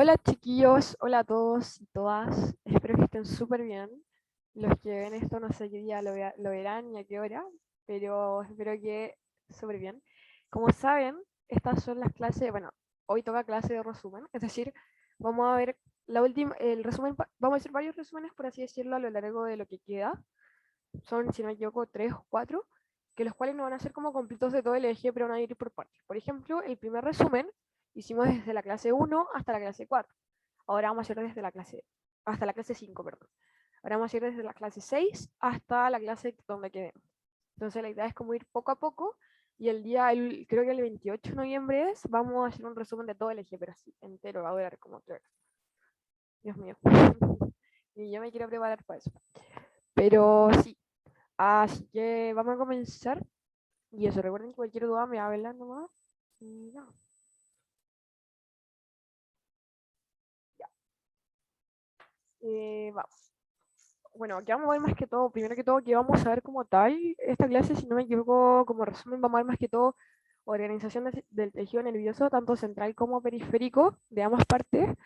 Hola chiquillos, hola a todos y todas, espero que estén súper bien. Los que ven esto no sé qué día lo verán ni a qué hora, pero espero que súper bien. Como saben, estas son las clases, bueno, hoy toca clase de resumen, es decir, vamos a ver el resumen, vamos a hacer varios resúmenes, por así decirlo, a lo largo de lo que queda. Son, si no me equivoco, tres o cuatro, que los cuales no van a ser como completos de todo el eje, pero van a ir por partes. Por ejemplo, el primer resumen hicimos desde la clase 1 hasta la clase 4. Ahora vamos a ir desde la clase, hasta la clase 5, perdón. Ahora vamos a ir desde la clase 6 hasta la clase donde quedemos. Entonces la idea es como ir poco a poco y creo que el 28 de noviembre vamos a hacer un resumen de todo el eje, pero así, entero, va a durar como 3 horas. Dios mío. Y yo me quiero preparar para eso. Pero sí, así que vamos a comenzar. Y eso, recuerden que cualquier duda me hablan nomás. Y no, ya. Vamos. Bueno, aquí vamos a ver más que todo, primero que todo, que vamos a ver como tal esta clase, si no me equivoco, como resumen, vamos a ver más que todo organización del tejido nervioso, tanto central como periférico, de ambas partes.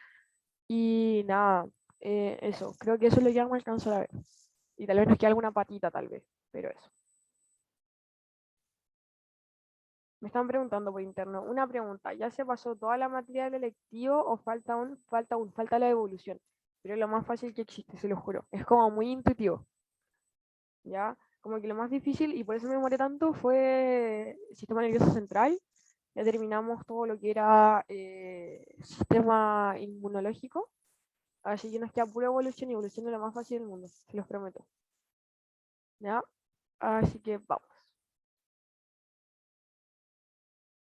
Y nada, eso, creo que eso es lo que vamos a alcanzar a ver. Y tal vez nos quede alguna patita, tal vez, pero eso. Me están preguntando por interno, una pregunta, ¿ya se pasó toda la materia del electivo o falta la evolución? Pero es lo más fácil que existe, se lo juro. Es como muy intuitivo, ¿ya? Como que lo más difícil, y por eso me demoré tanto, fue el sistema nervioso central. Ya terminamos todo lo que era sistema inmunológico. Así que nos queda pura evolución, y evolución es lo más fácil del mundo, se los prometo. ¿Ya? Así que vamos.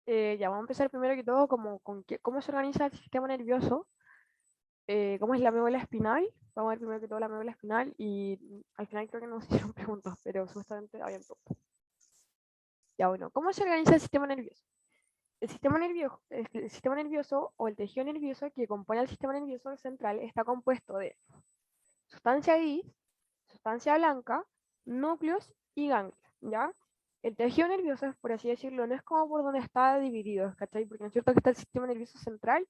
Ya vamos a empezar primero que todo como cómo se organiza el sistema nervioso, cómo es la médula espinal. Vamos a ver primero que todo la médula espinal y al final creo que nos hicieron preguntas, pero supuestamente habían preguntas. Ya bueno, ¿cómo se organiza el sistema nervioso? El sistema nervioso o el tejido nervioso que compone el sistema nervioso central está compuesto de sustancia gris, sustancia blanca, núcleos y ganglios, ¿ya? El tejido nervioso, por así decirlo, no es como por donde está dividido, ¿cachai? Porque no es cierto que está el sistema nervioso central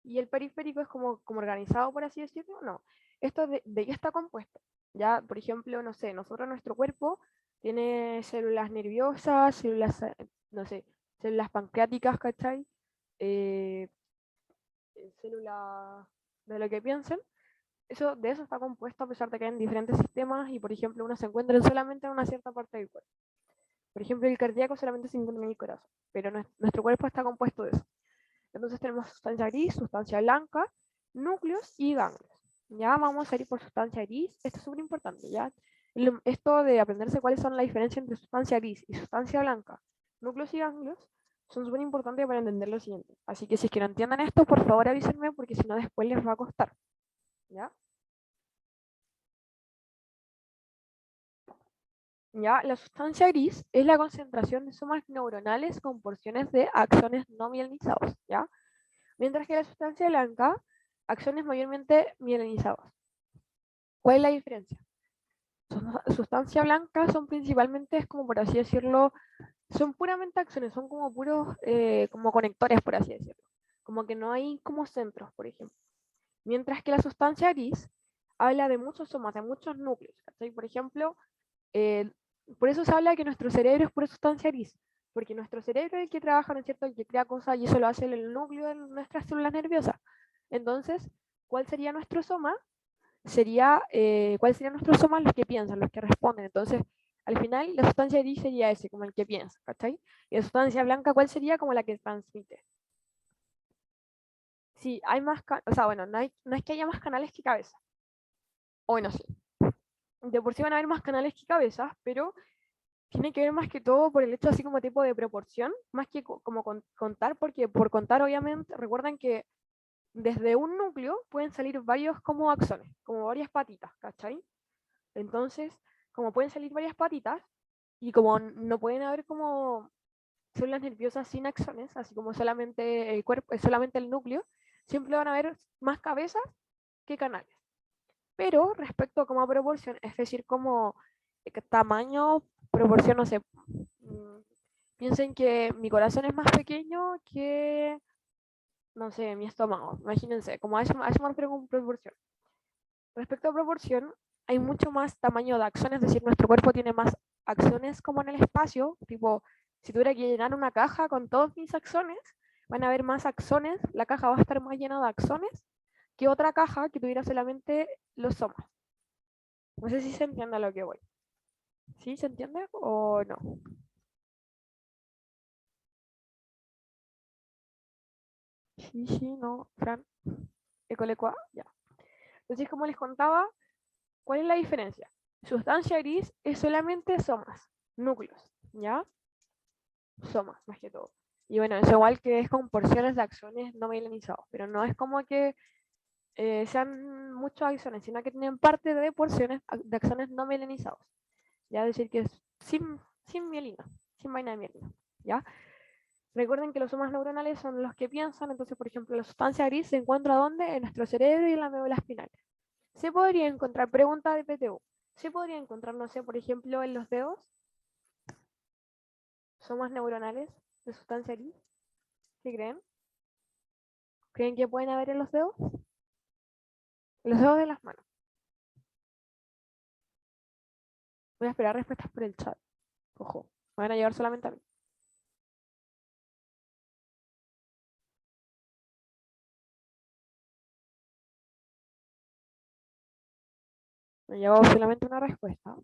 y el periférico es como organizado, por así decirlo, no. Esto de qué está compuesto. Ya, por ejemplo, no sé, nuestro cuerpo tiene células nerviosas, células, no sé, células pancreáticas, ¿cachai? Eh, células de lo que piensen. De eso está compuesto a pesar de que hay en diferentes sistemas y, por ejemplo, uno se encuentra solamente en una cierta parte del cuerpo. Por ejemplo, el cardíaco solamente se encuentra en el corazón, pero nuestro cuerpo está compuesto de eso. Entonces tenemos sustancia gris, sustancia blanca, núcleos y ganglios. Ya vamos a ir por sustancia gris. Esto es súper importante, ¿ya? Esto de aprenderse cuáles son la diferencia entre sustancia gris y sustancia blanca, núcleos y ganglios, son súper importantes para entender lo siguiente. Así que si es que no entiendan esto, por favor avísenme porque si no después les va a costar, ¿ya? ¿Ya? La sustancia gris es la concentración de sumas neuronales con porciones de axones no mielinizados, ¿ya? Mientras que la sustancia blanca, axones mayormente mielinizados. ¿Cuál es la diferencia? Sustancia blanca son principalmente, es como por así decirlo, son puramente axones, son como puros, como conectores, por así decirlo. Como que no hay como centros, por ejemplo. Mientras que la sustancia gris habla de muchos somas, de muchos núcleos. ¿Cachai? Por ejemplo, eh, por eso se habla de que nuestro cerebro es pura sustancia gris, porque nuestro cerebro es el que trabaja, ¿no es cierto?, el que crea cosas y eso lo hace el núcleo de nuestras células nerviosas. Entonces, ¿cuál sería nuestro soma? ¿Cuál serían nuestros somas? Los que piensan, los que responden. Entonces, al final, la sustancia gris sería ese, como el que piensa, ¿cachai? Y la sustancia blanca, ¿cuál sería? Como la que transmite. Sí, hay más, o sea, bueno, no es que haya más canales que cabezas. O bueno, sí. De por sí van a haber más canales que cabezas, pero tiene que ver más que todo por el hecho así como tipo de proporción, más que como contar, porque por contar obviamente, recuerden que desde un núcleo pueden salir varios como axones, como varias patitas, ¿cachai? Entonces, como pueden salir varias patitas, y como no pueden haber como células nerviosas sin axones, así como solamente el cuerpo, es solamente el núcleo, siempre van a haber más cabezas que canales. Pero respecto a como proporción, es decir, como tamaño, proporción, no sé, piensen que mi corazón es más pequeño que no sé, mi estómago, imagínense, como a eso me refiero con proporción. Respecto a proporción, hay mucho más tamaño de axones, es decir, nuestro cuerpo tiene más axones como en el espacio, tipo, si tuviera que llenar una caja con todos mis axones, van a haber más axones, la caja va a estar más llena de axones que otra caja que tuviera solamente los somas. No sé si se entiende a lo que voy. ¿Sí se entiende o no? Sí, sí, no, Fran. Ecolecua, ya. Entonces, como les contaba, ¿cuál es la diferencia? Sustancia gris es solamente somas, núcleos, ¿ya? Somas, más que todo. Y bueno, es igual que es con porciones de axones no mielinizados, pero no es como que sean muchos axones, sino que tienen parte de porciones de axones no mielinizados. Ya decir que es sin mielina, sin vaina de mielina, ¿ya? Recuerden que los somas neuronales son los que piensan, entonces, por ejemplo, la sustancia gris se encuentra ¿dónde? En nuestro cerebro y en la médula espinal. Se podría encontrar, pregunta de PTU, se podría encontrar, no sé, por ejemplo, en los dedos, somas neuronales de sustancia gris. ¿Qué creen? ¿Creen que pueden haber en los dedos? En los dedos de las manos. Voy a esperar respuestas por el chat. Ojo, me van a llevar solamente a mí. Me llevo solamente una respuesta.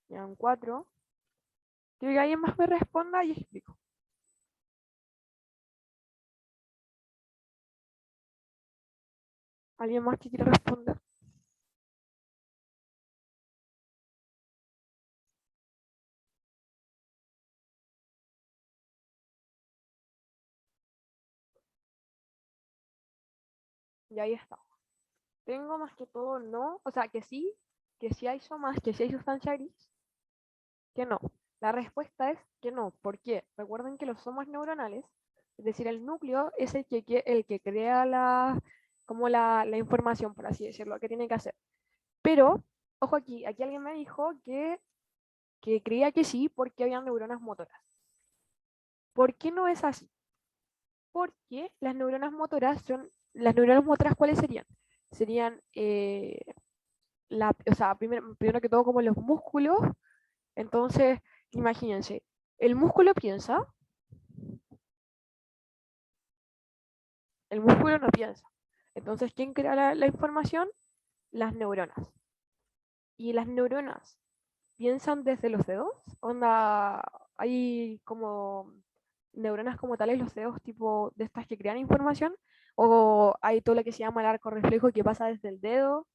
Llevan cuatro. Quiero que alguien más me responda y explico. ¿Alguien más que quiera responder? Y ahí está. Tengo más que todo no, o sea, que sí hay somas, que sí hay sustancia gris, que no. La respuesta es que no. ¿Por qué? Recuerden que los somas neuronales, es decir, el núcleo es el que crea como la información, por así decirlo, que tiene que hacer. Pero, ojo aquí alguien me dijo que creía que sí porque había neuronas motoras. ¿Por qué no es así? Porque las neuronas motoras, ¿cuáles serían? Serían, o sea, primero que todo como los músculos. Entonces, imagínense, el músculo piensa, el músculo no piensa. Entonces, ¿quién crea la información? Las neuronas. Y las neuronas piensan desde los dedos. Onda, hay como neuronas como tales, los dedos tipo de estas que crean información. O hay todo lo que se llama el arco reflejo que pasa desde el dedo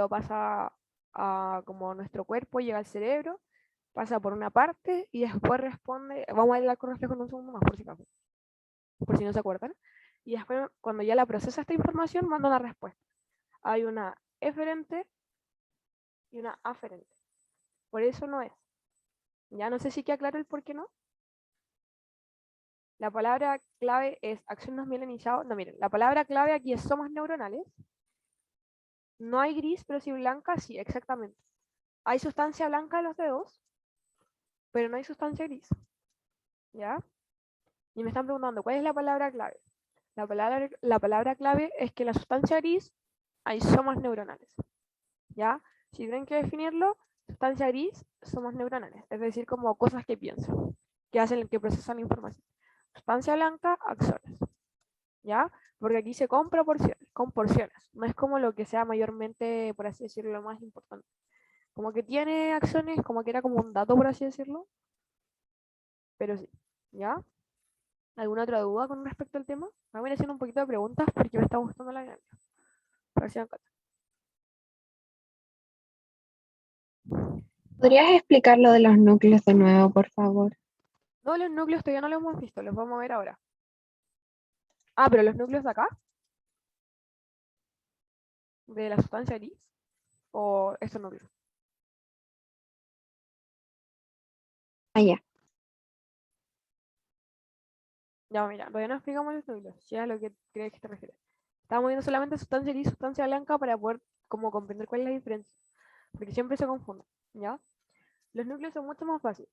pasa a como nuestro cuerpo, llega al cerebro, pasa por una parte y después responde. Vamos a ver el arco reflejo en un segundo más, por si no se acuerdan. Y después, cuando ya la procesa esta información, manda una respuesta. Hay una eferente y una aferente. Por eso no es. Ya no sé si queda claro el por qué no. La palabra clave es acción no mielinizado. No, miren, la palabra clave aquí es somas neuronales. No hay gris, pero sí blanca, sí, exactamente. Hay sustancia blanca en los dedos, pero no hay sustancia gris. ¿Ya? Y me están preguntando, ¿cuál es la palabra clave? La palabra clave es que la sustancia gris hay somas neuronales. ¿Ya? Si tienen que definirlo, sustancia gris somos neuronales, es decir, como cosas que piensan, que hacen, que procesan la información. Sustancia blanca, axones. ¿Ya? Porque aquí se con proporciones, con porciones. No es como lo que sea mayormente, por así decirlo, lo más importante. Como que tiene acciones, como que era como un dato, por así decirlo, pero sí. ¿Ya? ¿Alguna otra duda con respecto al tema? Me voy a hacer un poquito de preguntas porque me está gustando la dinámica. A ver si me encanta. ¿Podrías explicar lo de los núcleos de nuevo, por favor? No, los núcleos todavía no los hemos visto, los vamos a ver ahora. Ah, pero los núcleos de acá, de la sustancia gris, o estos núcleos. Ah, ya. Ya, mira, todavía no explicamos los núcleos, si es a lo que crees que te refieres. Estamos viendo solamente sustancia gris y sustancia blanca para poder como comprender cuál es la diferencia. Porque siempre se confunden, ¿ya? Los núcleos son mucho más fáciles.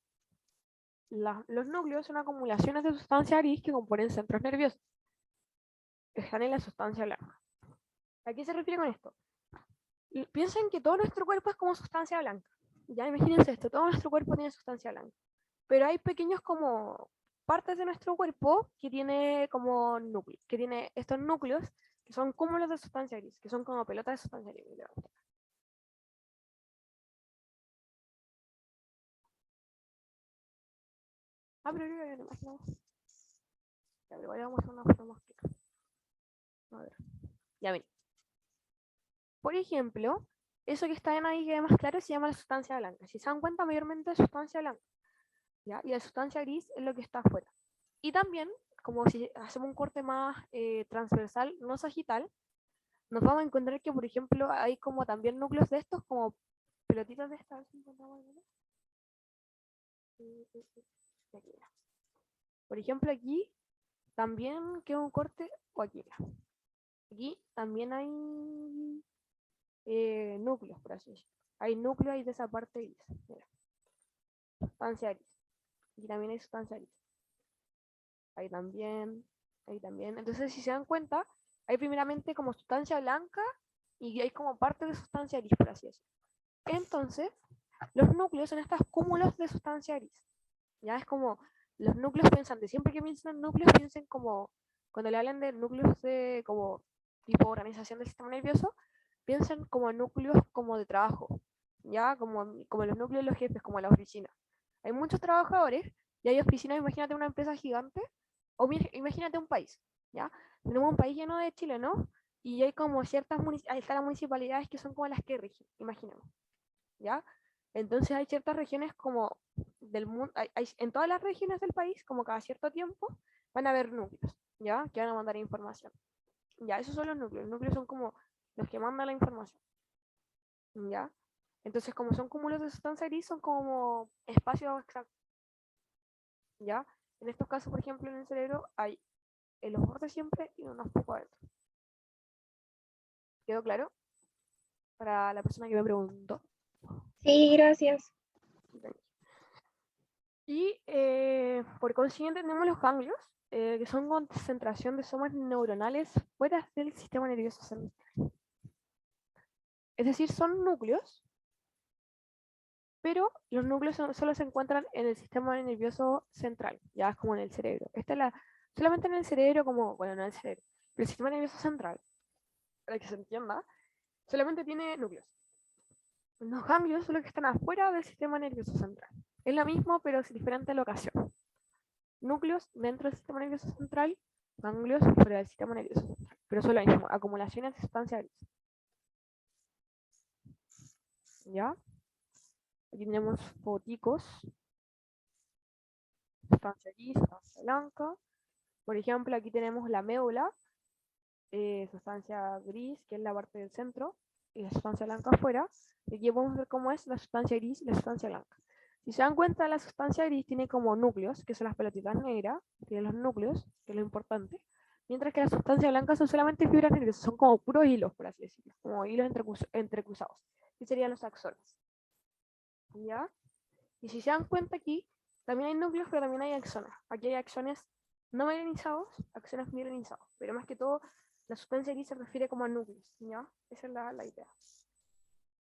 Los núcleos son acumulaciones de sustancia gris que componen centros nerviosos. Están en la sustancia blanca. ¿A qué se refiere con esto? Piensen que todo nuestro cuerpo es como sustancia blanca. Ya imagínense esto, todo nuestro cuerpo tiene sustancia blanca. Pero hay pequeños como partes de nuestro cuerpo que tiene como núcleos, que tiene estos núcleos que son cúmulos de sustancia gris, que son como pelotas de sustancia gris. Pero yo ya no imagino. Ya, pero voy a mostrar una foto más clara. A ver. Ya ven. Por ejemplo, eso que está en ahí que es más claro se llama la sustancia blanca. Si se dan cuenta, mayormente es sustancia blanca. ¿Ya? Y la sustancia gris es lo que está afuera. Y también, como si hacemos un corte más transversal, no sagital, nos vamos a encontrar que, por ejemplo, hay como también núcleos de estos, como pelotitas de estas. Por ejemplo, aquí también queda un corte, o aquí. Aquí también hay núcleos, por así decirlo. Hay núcleos ahí de esa parte gris. Mira, sustancia gris. Aquí también hay sustancia gris. Ahí también, ahí también. Entonces, si se dan cuenta, hay primeramente como sustancia blanca y hay como parte de sustancia gris, por así decirlo. Entonces, los núcleos son estos cúmulos de sustancia gris. Ya es como, los núcleos piensan, de siempre que piensan en núcleos, piensen como, cuando le hablan de núcleos de como tipo organización del sistema nervioso, piensan como núcleos como de trabajo, ya como los núcleos de los jefes, como la oficina. Hay muchos trabajadores y hay oficinas, imagínate una empresa gigante, o imagínate un país, ¿ya? Tenemos un país lleno de chilenos y hay como ciertas hay las municipalidades que son como las que rigen, imaginemos, ¿ya? Entonces hay ciertas regiones como del mundo, en todas las regiones del país, como cada cierto tiempo, van a haber núcleos, ¿ya? Que van a mandar información. Ya, esos son los núcleos. Los núcleos son como los que mandan la información, ¿ya? Entonces, como son cúmulos de sustancia gris, son como espacios exactos, ¿ya? En estos casos, por ejemplo, en el cerebro hay en los bordes siempre y unos pocos adentro. ¿Quedó claro? Para la persona que me preguntó. Sí, gracias. Y por consiguiente tenemos los ganglios, que son concentración de somas neuronales fuera del sistema nervioso central. Es decir, son núcleos, pero los núcleos solo se encuentran en el sistema nervioso central, ya es como en el cerebro. Solamente en el cerebro, como, bueno, no en el cerebro, pero el sistema nervioso central, para que se entienda, solamente tiene núcleos. Los ganglios son los que están afuera del sistema nervioso central. Es lo mismo, pero es diferente locación. Núcleos dentro del sistema nervioso central, ganglios fuera del sistema nervioso central. Pero son lo mismo, acumulaciones de sustancia gris. ¿Ya? Aquí tenemos foticos, sustancia gris, sustancia blanca. Por ejemplo, aquí tenemos la médula, sustancia gris, que es la parte del centro, y la sustancia blanca afuera. Y aquí podemos ver cómo es la sustancia gris y la sustancia blanca. Si se dan cuenta, la sustancia gris tiene como núcleos, que son las pelotitas negras, tiene los núcleos, que es lo importante, mientras que la sustancia blanca son solamente fibras nerviosas, son como puros hilos, por así decirlo, como hilos entrecruzados, que serían los axones. ¿Ya? Y si se dan cuenta aquí, también hay núcleos, pero también hay axones. Aquí hay axones no mielinizados, axones mielinizados, pero más que todo, la sustancia gris se refiere como a núcleos, ¿ya? Esa es la idea.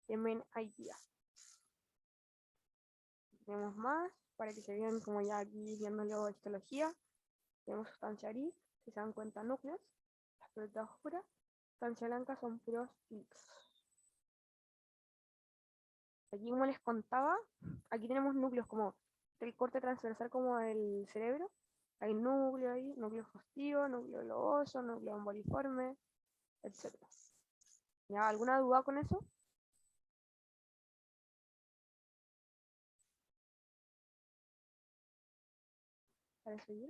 También hay idea. Tenemos más, para que se vean como ya aquí viendo la histología. Tenemos sustancia gris, si se dan cuenta núcleos, las pelotas oscuras, sustancia blanca son puros hilos. Aquí como les contaba, aquí tenemos núcleos como el corte transversal como el cerebro. Hay núcleo ahí, núcleo faustivo, núcleo globoso, núcleo emboliforme, etc. ¿Ya? ¿Alguna duda con eso? ¿Para seguir?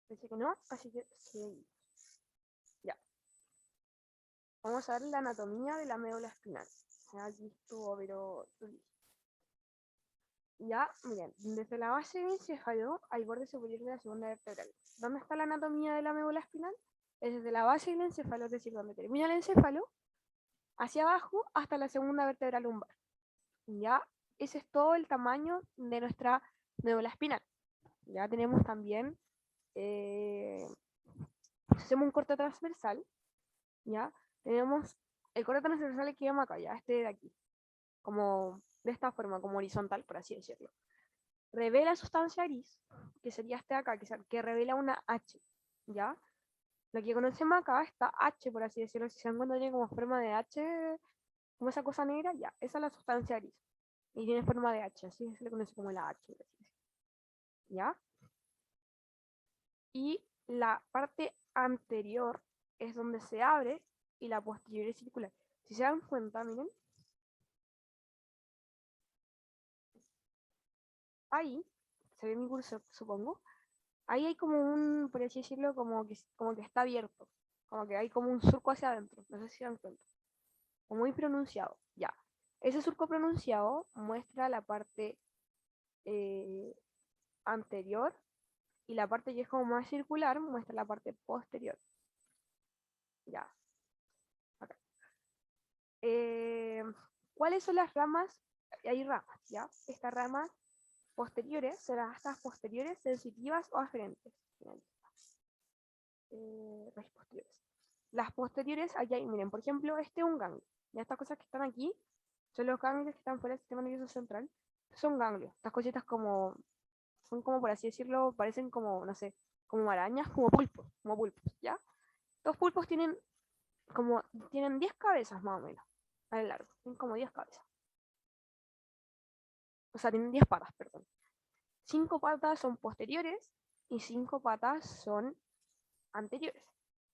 Parece que no, así que seguimos. Ya. Vamos a ver la anatomía de la médula espinal. Aquí estuvo, pero Ya, miren, desde la base del encéfalo al borde superior de la segunda vertebral. ¿Dónde está la anatomía de la médula espinal? Es desde la base del encéfalo, es decir, donde termina el encéfalo, hacia abajo hasta la segunda vértebra lumbar. Ya, ese es todo el tamaño de nuestra médula espinal. Ya tenemos también, si hacemos un corte transversal, ya, tenemos el corte transversal que llama acá, ya, este de aquí, como de esta forma, como horizontal, por así decirlo. Revela sustancia gris, que sería este de acá, que revela una H, ¿ya? Lo que conocemos acá, esta H, por así decirlo, si se dan cuenta tiene como forma de H, como esa cosa negra, ya, esa es la sustancia gris. Y tiene forma de H, así se le conoce como la H, ¿ya? Y la parte anterior es donde se abre y la posterior es circular. Si se dan cuenta, miren, ahí, se ve mi curso, supongo, ahí hay como un, por así decirlo, como que está abierto, como que hay como un surco hacia adentro, no sé si se dan cuenta, como muy pronunciado, ya. Ese surco pronunciado muestra la parte eh, anterior y la parte que es como más circular muestra la parte posterior, ya. Acá. Eh, ¿Cuáles son las ramas? Hay ramas, ¿ya? Estas ramas posteriores serán estas posteriores sensitivas o aferentes. Raíces posteriores. Las posteriores, allá hay, miren, por ejemplo, este es un ganglio. Ya estas cosas que están aquí son los ganglios que están fuera del sistema nervioso central. Son ganglios. Estas cositas como, son como, por así decirlo, parecen como, no sé, como arañas, como pulpos, ¿ya? Estos pulpos tienen 10 cabezas más o menos, a lo largo. Tienen como 10 cabezas. O sea, tienen 10 patas, perdón. 5 patas son posteriores y 5 patas son anteriores,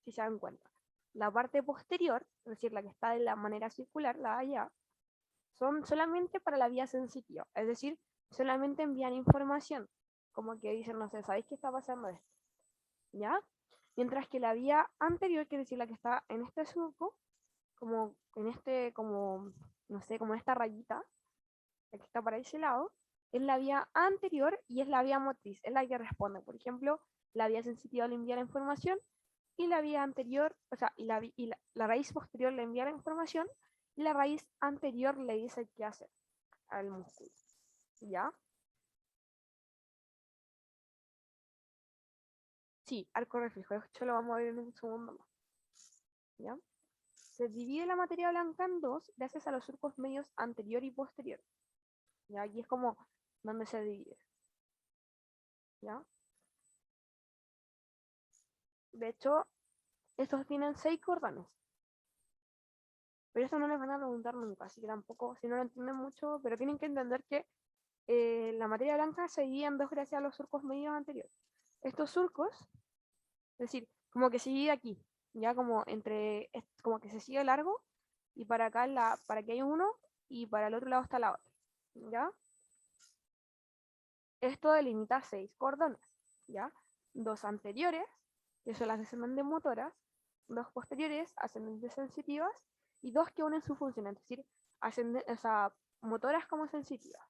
si se dan cuenta. La parte posterior, es decir, la que está de la manera circular, la de allá, son solamente para la vía sensitiva, es decir, solamente envían información, como que dicen, no sé, ¿sabéis qué está pasando esto? ¿Ya? Mientras que la vía anterior, quiere decir la que está en este surco, como en este, como, no sé, como esta rayita, la que está para ese lado, es la vía anterior y es la vía motriz, es la que responde. Por ejemplo, la vía sensitiva le envía la información y la vía anterior, o sea, la raíz posterior le envía la información y la raíz anterior le dice qué hacer al músculo. ¿Ya? Sí, arco reflejo. Esto lo vamos a ver en un segundo más. ¿Ya? Se divide la materia blanca en dos gracias a los surcos medios anterior y posterior. ¿Ya? Aquí es como donde se divide. ¿Ya? De hecho, estos tienen 6 cordones. Pero eso no les van a preguntar nunca, así que tampoco, si no lo entienden mucho, pero tienen que entender que la materia blanca se divide en dos gracias a los surcos medios anteriores. Estos surcos, es decir, como que se divide aquí, ya como entre, como que se sigue largo, y para acá, para que haya uno, y para el otro lado está la otra, ¿ya? Esto delimita 6 cordones, ¿ya? Dos anteriores, que son las descendentes motoras, dos posteriores, ascendentes sensitivas, y dos que unen su función, es decir, o sea, motoras como sensitivas.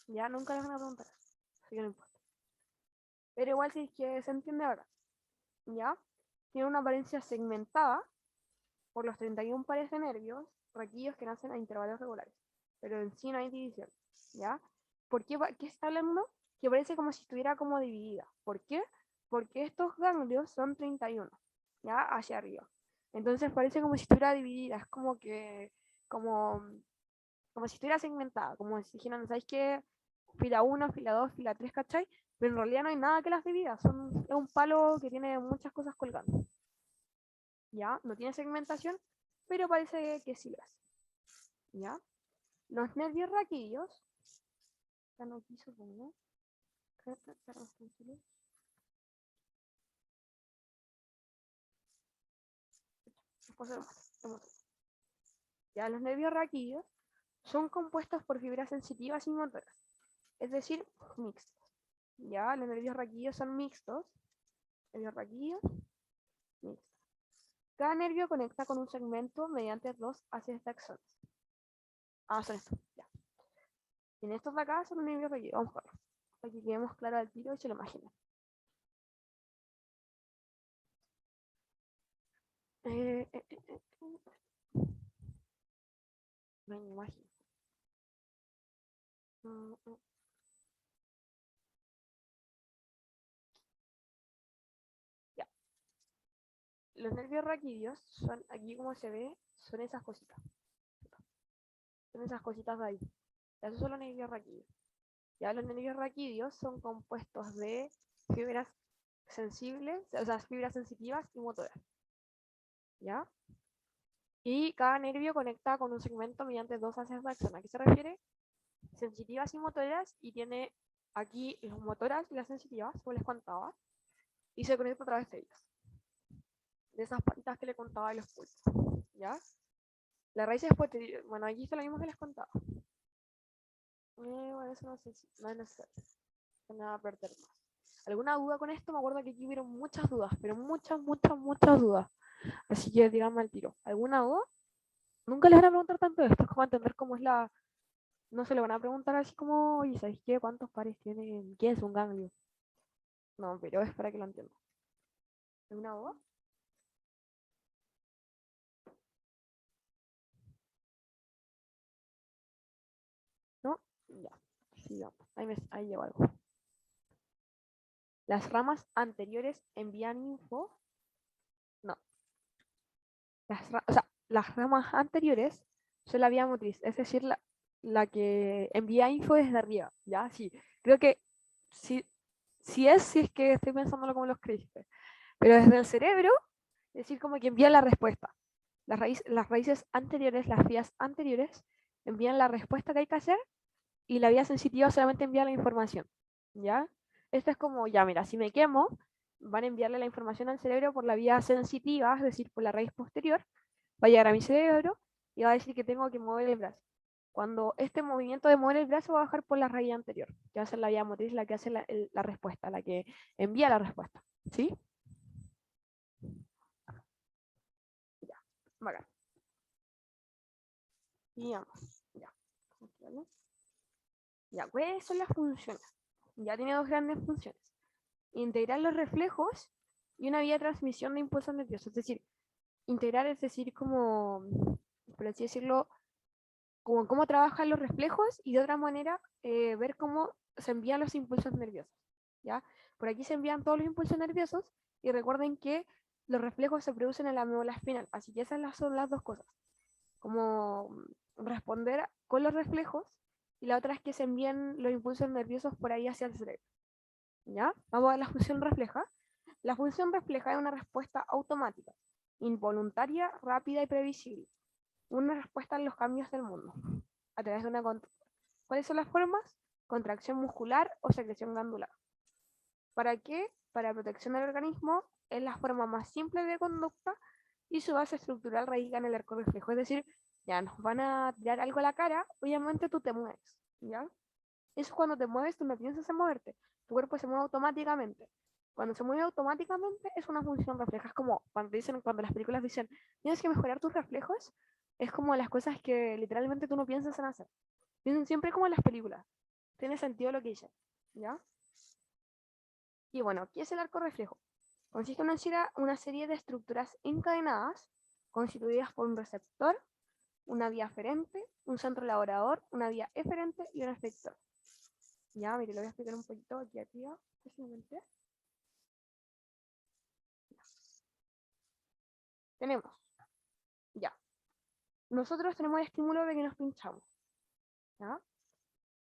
Ya nunca les van a preguntar, así que no importa. Pero igual si es que se entiende ahora, ¿ya? Tiene una apariencia segmentada por los 31 pares de nervios raquillos que nacen a intervalos regulares, pero en sí no hay división, ¿ya? ¿Por qué, qué está hablando? Que parece como si estuviera como dividida. ¿Por qué? Porque estos ganglios son 31, ¿ya? Hacia arriba. Entonces parece como si estuviera dividida, es como, como si estuviera segmentada, como si dijeran, ¿sabéis qué? Fila 1, fila 2, fila 3, ¿cachai? Pero en realidad no hay nada que las divida, es un palo que tiene muchas cosas colgando. ¿Ya? No tiene segmentación, pero parece que sí lo hace. ¿Ya? Los nervios raquídeos, están aquí supongo. Ya, los nervios raquídeos son compuestos por fibras sensitivas y motoras, es decir, mixtos. Ya, los nervios raquídeos son mixtos, nervios raquídeos, mixtos. Cada nervio conecta con un segmento mediante dos haces de axones. Ah, son estos, ya. Y en estos de acá son los nervios raquídeos. Vamos a verlo. Para que quedemos claro al tiro y se lo imaginen. Me imagino. Mm, mm. Ya. Los nervios raquídeos son, aquí como se ve, son esas cositas. Son esas cositas de ahí. Esos son los nervios raquídeos. Ya los nervios raquídeos son compuestos de fibras sensibles, o sea, fibras sensitivas y motoras. ¿Ya? Y cada nervio conecta con un segmento mediante dos haces de axón. ¿A qué se refiere? Sensitivas y motoras, y tiene aquí las motoras y las sensitivas, como les contaba, y se conecta a través de ellas. De esas patitas que les contaba de los pulsos. ¿Ya? La raíz es posterior. Bueno, aquí está lo mismo que les contaba. Bueno, eso no sé si no es necesario. No me va a perder más. ¿Alguna duda con esto? Me acuerdo que aquí hubieron muchas dudas, pero muchas dudas. Así que díganme al tiro. ¿Alguna duda? Nunca les van a preguntar tanto esto, es como entender cómo es la... No se lo van a preguntar así como, oye, ¿sabéis qué? ¿Cuántos pares tienen? ¿Qué es un ganglio? No, pero es para que lo entiendan. ¿Alguna duda? ¿No? Ya. Sigamos. Ahí llevo algo. Las ramas anteriores envían info. No. O sea, las ramas anteriores son la vía motriz, es decir, la que envía info desde arriba. ¿Ya? Sí. Creo que sí, si es que estoy pensándolo como los creíste. Pero desde el cerebro, es decir, como que envía la respuesta. Las raíces anteriores, las vías anteriores, envían la respuesta que hay que hacer, y la vía sensitiva solamente envía la información. ¿Ya? Esto es como, ya mira, si me quemo, van a enviarle la información al cerebro por la vía sensitiva, es decir, por la raíz posterior, va a llegar a mi cerebro y va a decir que tengo que mover el brazo. Cuando este movimiento de mover el brazo va a bajar por la raíz anterior, que va a ser la vía motriz, la que hace la respuesta, la que envía la respuesta. ¿Sí? Ya, bacán. Sigamos. Ya. Ya, ¿cuáles son las funciones? Ya tiene dos grandes funciones. Integrar los reflejos y una vía de transmisión de impulsos nerviosos. Es decir, integrar es decir, como, por así decirlo, como cómo trabajan los reflejos, y de otra manera ver cómo se envían los impulsos nerviosos. ¿Ya? Por aquí se envían todos los impulsos nerviosos, y recuerden que los reflejos se producen en la médula espinal. Así que esas son las dos cosas. Como responder con los reflejos, y la otra es que se envíen los impulsos nerviosos por ahí hacia el cerebro. ¿Ya? Vamos a ver la función refleja. La función refleja es una respuesta automática, involuntaria, rápida y previsible. Una respuesta a los cambios del mundo, a través de una conducta. ¿Cuáles son las formas? Contracción muscular o secreción glandular. ¿Para qué? Para protección del organismo, es la forma más simple de conducta, y su base estructural radica en el arco reflejo. Es decir, ya nos van a tirar algo a la cara, obviamente tú te mueves, ¿ya? Eso es cuando te mueves, tú no piensas en moverte, tu cuerpo se mueve automáticamente. Cuando se mueve automáticamente es una función refleja. Es como cuando las películas dicen, tienes que mejorar tus reflejos, es como las cosas que literalmente tú no piensas en hacer. Dicen siempre como en las películas. Tiene sentido lo que dicen, ¿ya? Y bueno, ¿qué es el arco reflejo? Consiste en una serie de estructuras encadenadas constituidas por un receptor, una vía aferente, un centro elaborador, una vía eferente y un efector. Ya, mire, lo voy a explicar un poquito aquí arriba. Tenemos, ya. Nosotros tenemos el estímulo de que nos pinchamos. ¿Ya?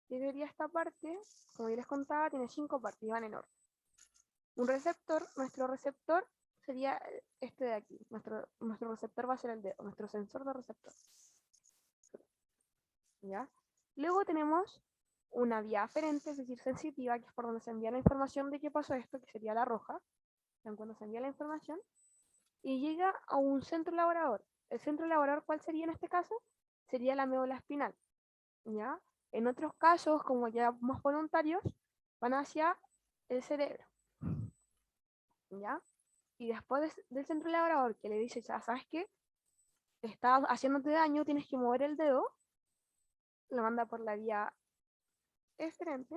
Y debería esta parte, como yo les contaba, tiene 5 partes y van en orden. Un receptor, nuestro receptor sería este de aquí. Nuestro receptor va a ser el dedo, nuestro sensor de receptor. ¿Ya? Luego tenemos una vía aferente, es decir, sensitiva, que es por donde se envía la información de qué pasó esto, que sería la roja, cuando se envía la información, y llega a un centro elaborador. ¿El centro elaborador cuál sería en este caso? Sería la médula espinal. ¿Ya? En otros casos, como ya más voluntarios, van hacia el cerebro. ¿Ya? Y después del centro elaborador, que le dice, ya sabes qué, te está haciéndote daño, tienes que mover el dedo, lo manda por la vía eferente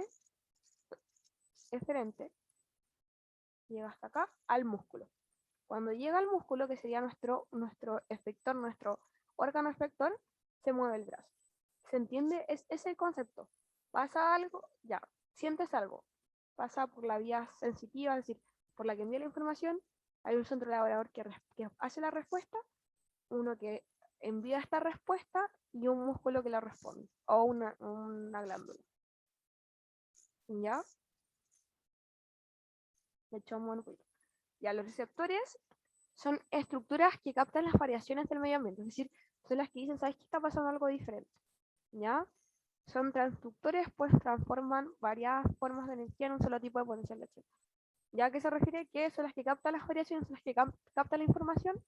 llega hasta acá al músculo. Cuando llega al músculo, que sería nuestro efector, nuestro órgano efector, se mueve el brazo. ¿Se entiende? Es el concepto. Pasa algo, ya, sientes algo. Pasa por la vía sensitiva, es decir, por la que envía la información. Hay un centro elaborador que hace la respuesta, uno que envía esta respuesta y un músculo que la responde, o una glándula. ¿Ya? De hecho, ya, los receptores son estructuras que captan las variaciones del medio ambiente, es decir, son las que dicen, ¿sabes qué está pasando algo diferente? ¿Ya? Son transductores, pues transforman varias formas de energía en un solo tipo de potencial de acción. ¿Ya? ¿Que se refiere? Que son las que captan las variaciones, son las que captan la información,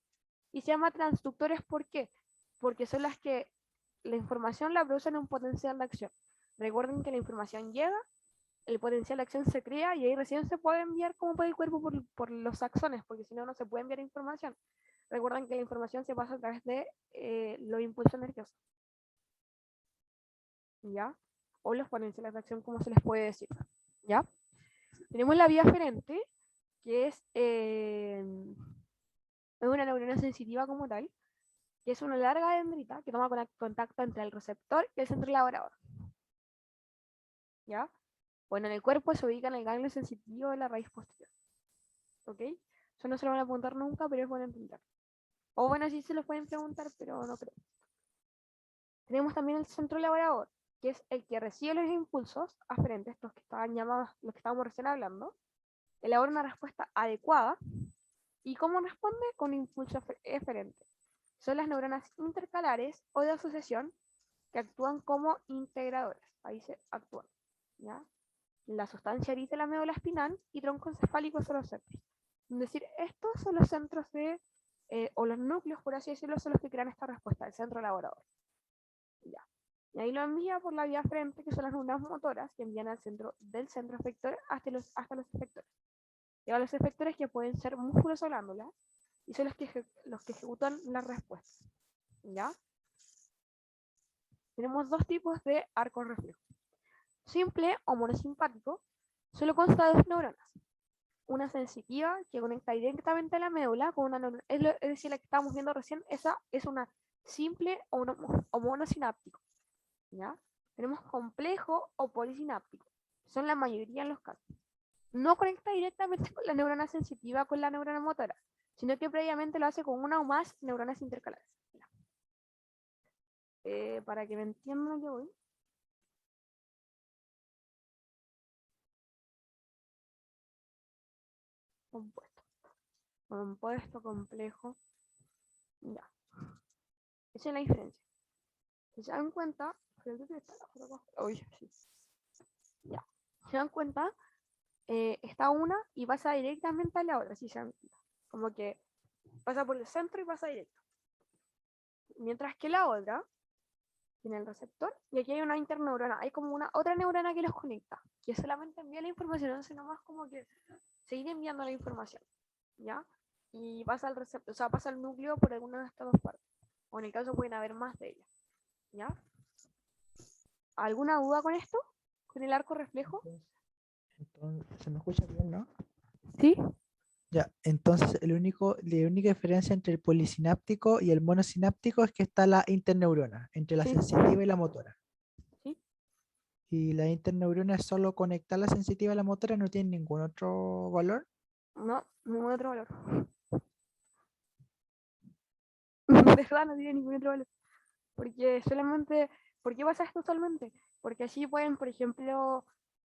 y se llama transductores, ¿por qué? Porque son las que la información la producen en un potencial de acción. Recuerden que la información llega, el potencial de acción se crea y ahí recién se puede enviar como por el cuerpo por los axones, porque si no, no se puede enviar información. Recuerden que la información se pasa a través de los impulsos nerviosos, ¿ya? O los potenciales de acción, como se les puede decir, ¿ya? Tenemos la vía aferente, que es una neurona sensitiva como tal, que es una larga dendrita que toma contacto entre el receptor y el centro elaborador, ¿ya? Bueno, en el cuerpo se ubica en el ganglio sensitivo de la raíz posterior, ¿ok? Eso no se lo van a preguntar nunca, pero es bueno entender. O bueno, sí se lo pueden preguntar, pero no creo. Tenemos también el centro elaborador, que es el que recibe los impulsos aferentes, estos que estaban llamados, los que estábamos recién hablando, elabora una respuesta adecuada. ¿Y cómo responde? Con impulso eferente. Son las neuronas intercalares o de asociación que actúan como integradores. Ahí se actúan, ¿ya? La sustancia gris de la médula espinal y tronco encefálico son los centros. Es decir, estos son los centros o los núcleos, por así decirlo, son los que crean esta respuesta, el centro elaborador. Ya. Y ahí lo envía por la vía frente, que son las neuronas motoras, que envían del centro efector hasta los efectores. Y a los efectores, que pueden ser músculos o glándulas, y son los que ejecutan las respuestas. ¿Ya? Tenemos dos tipos de arco reflejo. Simple o monosimpático, solo consta de dos neuronas. Una sensitiva que conecta directamente a la médula con una neurona, es decir, la que estábamos viendo recién, esa es una simple o monosináptico. ¿Ya? Tenemos complejo o polisináptico, son la mayoría en los casos. No conecta directamente con la neurona sensitiva con la neurona motora, sino que previamente lo hace con una o más neuronas intercalares. Para que me entiendan, yo voy. Compuesto. Compuesto, complejo. Ya. Esa es la diferencia. Si se dan cuenta, uy, sí. Ya. Si se dan cuenta, está una y pasa directamente a la otra. Si se dan cuenta. Como que pasa por el centro y pasa directo. Mientras que la otra tiene el receptor y aquí hay una interneurona, hay como una otra neurona que los conecta, que solamente envía la información, entonces nomás como que seguir enviando la información, ¿ya? Y pasa al receptor, o sea, pasa al núcleo por alguna de estas dos partes, o en el caso pueden haber más de ellas, ¿ya? ¿Alguna duda con esto? ¿Con el arco reflejo? Entonces, ¿se me escucha bien, no? Sí. Ya, entonces la única diferencia entre el polisináptico y el monosináptico es que está la interneurona, entre la Sí. sensitiva y la motora. Sí. Y la interneurona es solo conectar la sensitiva y la motora, no tiene ningún otro valor. No, ningún otro valor. De verdad no tiene ningún otro valor. Porque solamente, ¿por qué pasa esto solamente? Porque así pueden, por ejemplo,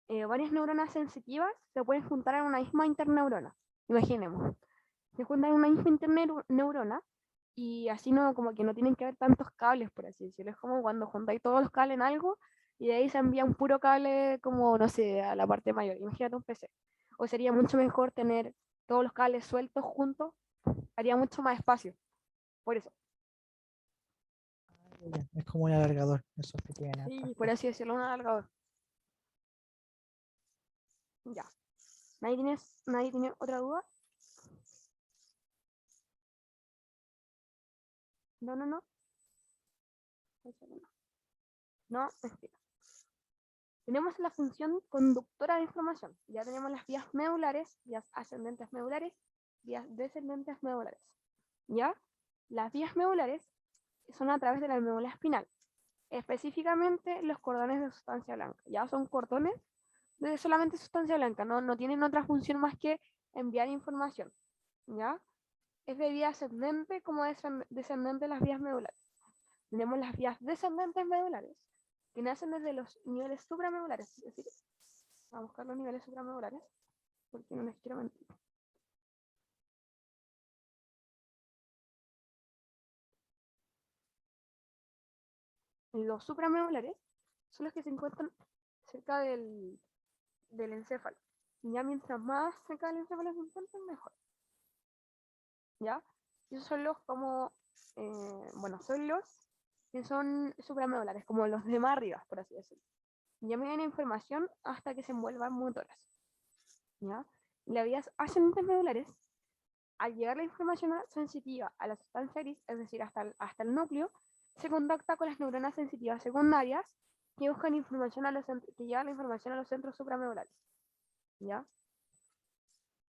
varias neuronas sensitivas se pueden juntar en una misma interneurona. Imaginemos, se juntan en una misma interneurona y así no, como que no tienen que haber tantos cables, por así decirlo. Es como cuando juntáis todos los cables en algo y de ahí se envía un puro cable como, no sé, a la parte mayor. Imagínate un PC. O sería mucho mejor tener todos los cables sueltos juntos, haría mucho más espacio. Por eso. Es como un alargador, esos que tienen Sí, hartas por cosas. así decirlo, un alargador. Ya. ¿Nadie tiene otra duda? No, no, no. No, mentira. tenemos la función conductora de información. Ya tenemos las vías medulares, vías ascendentes medulares, vías descendentes medulares. ¿Ya? Las vías medulares son a través de la médula espinal, específicamente los cordones de sustancia blanca. Ya son cordones de solamente sustancia blanca, no tienen otra función más que enviar información. ¿Ya? Es de vía ascendente como descendente las vías medulares. Tenemos las vías descendentes medulares, que nacen desde los niveles supramedulares, es decir, vamos a buscar los niveles supramedulares, porque no les quiero mentir. Los supramedulares son los que se encuentran cerca del encéfalo. Y ya mientras más cerca del encéfalo se encuentran, mejor. ¿Ya? Y esos son los como, bueno, son los que son supramedulares, como los de más arriba, por así decirlo. Ya me dan información hasta que se envuelvan motoras. ¿Ya? Y las vías ascendentes medulares, al llegar la información sensitiva a la sustancia gris, es decir, hasta el núcleo, se contacta con las neuronas sensitivas secundarias que buscan información que llevan la información a los centros supramedulares. ¿Ya?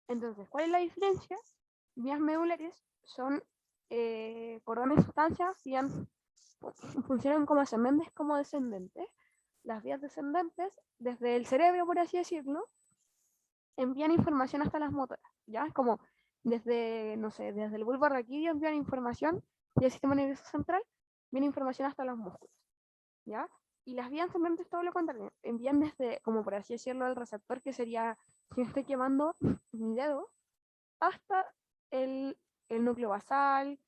Entonces, ¿cuál es la diferencia? Vías medulares son cordones de sustancias, funcionan como ascendentes como descendentes. Las vías descendentes, desde el cerebro, por así decirlo, envían información hasta las motoras. ¿Ya? Es como desde, no sé, desde el bulbo raquídeo envían información y el sistema nervioso central viene información hasta los músculos. ¿Ya? Y las vías ascendentes todo lo contrario, envían desde, como por así decirlo, el receptor, que sería, si me estoy quemando mi dedo, hasta el núcleo basal,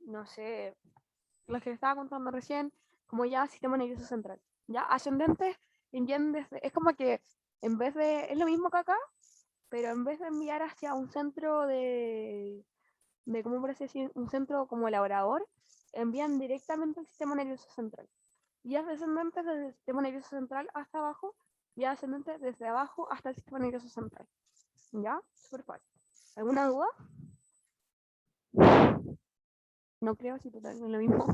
no sé, lo que estaba contando recién, como ya sistema nervioso central. Ya ascendentes envían desde, es como que en vez de, es lo mismo que acá, pero en vez de enviar hacia un centro de ¿cómo por así decir? Un centro como elaborador, envían directamente al sistema nervioso central. Vías descendentes desde el sistema nervioso central hasta abajo, vías ascendentes desde abajo hasta el sistema nervioso central. ¿Ya? Súper fácil. ¿Alguna duda? No creo, si total es lo mismo.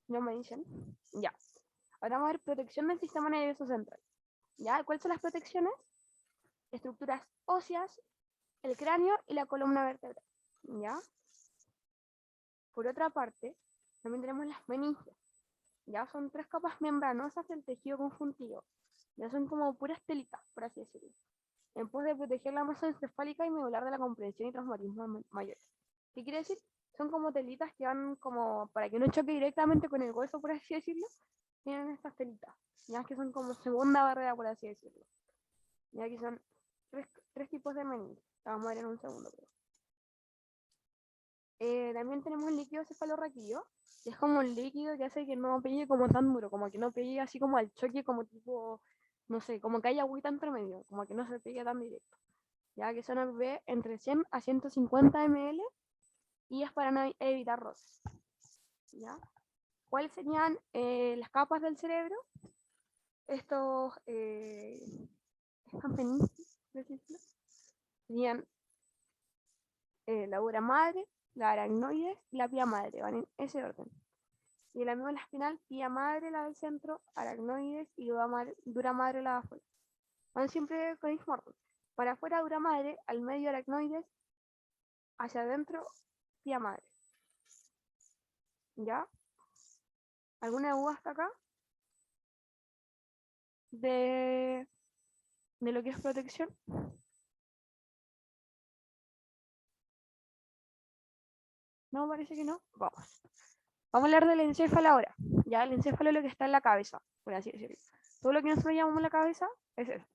No me dicen. Ya. Ahora vamos a ver protección del sistema nervioso central. ¿Ya? ¿Cuáles son las protecciones? Estructuras óseas, el cráneo y la columna vertebral. ¿Ya? Por otra parte, también tenemos las meninges. Ya son 3 capas membranosas del tejido conjuntivo. Ya son como puras telitas, por así decirlo. En pos de proteger la masa encefálica y medular de la comprensión y traumatismo mayor. ¿Qué quiere decir? Son como telitas que van como, para que no choque directamente con el hueso, por así decirlo, tienen estas telitas. Ya que son como segunda barrera, por así decirlo. Ya que son tres tipos de meninges. La vamos a ver en un segundo. También tenemos el líquido cefalorraquídeo, que es como un líquido que hace que no pegue como tan duro, como que no pegue así como al choque, como tipo, no sé, como que haya agüita entre medio, como que no se pegue tan directo. Ya que son entre 100 a 150 ml y es para no evitar roces. ¿Ya? ¿Cuáles serían las capas del cerebro? Estos serían la dura madre, la aracnoides y la pía madre, van en ese orden. Y la médula espinal, pía madre la del centro, aracnoides y dura madre la de afuera. Van siempre con el mismo orden. Para afuera dura madre, al medio aracnoides, hacia adentro pía madre. ¿Ya? ¿Alguna duda hasta acá? De lo que es protección. No, parece que no. Vamos. Vamos a hablar del encéfalo ahora. Ya, el encéfalo es lo que está en la cabeza, por así decirlo. Todo lo que nosotros llamamos la cabeza es eso.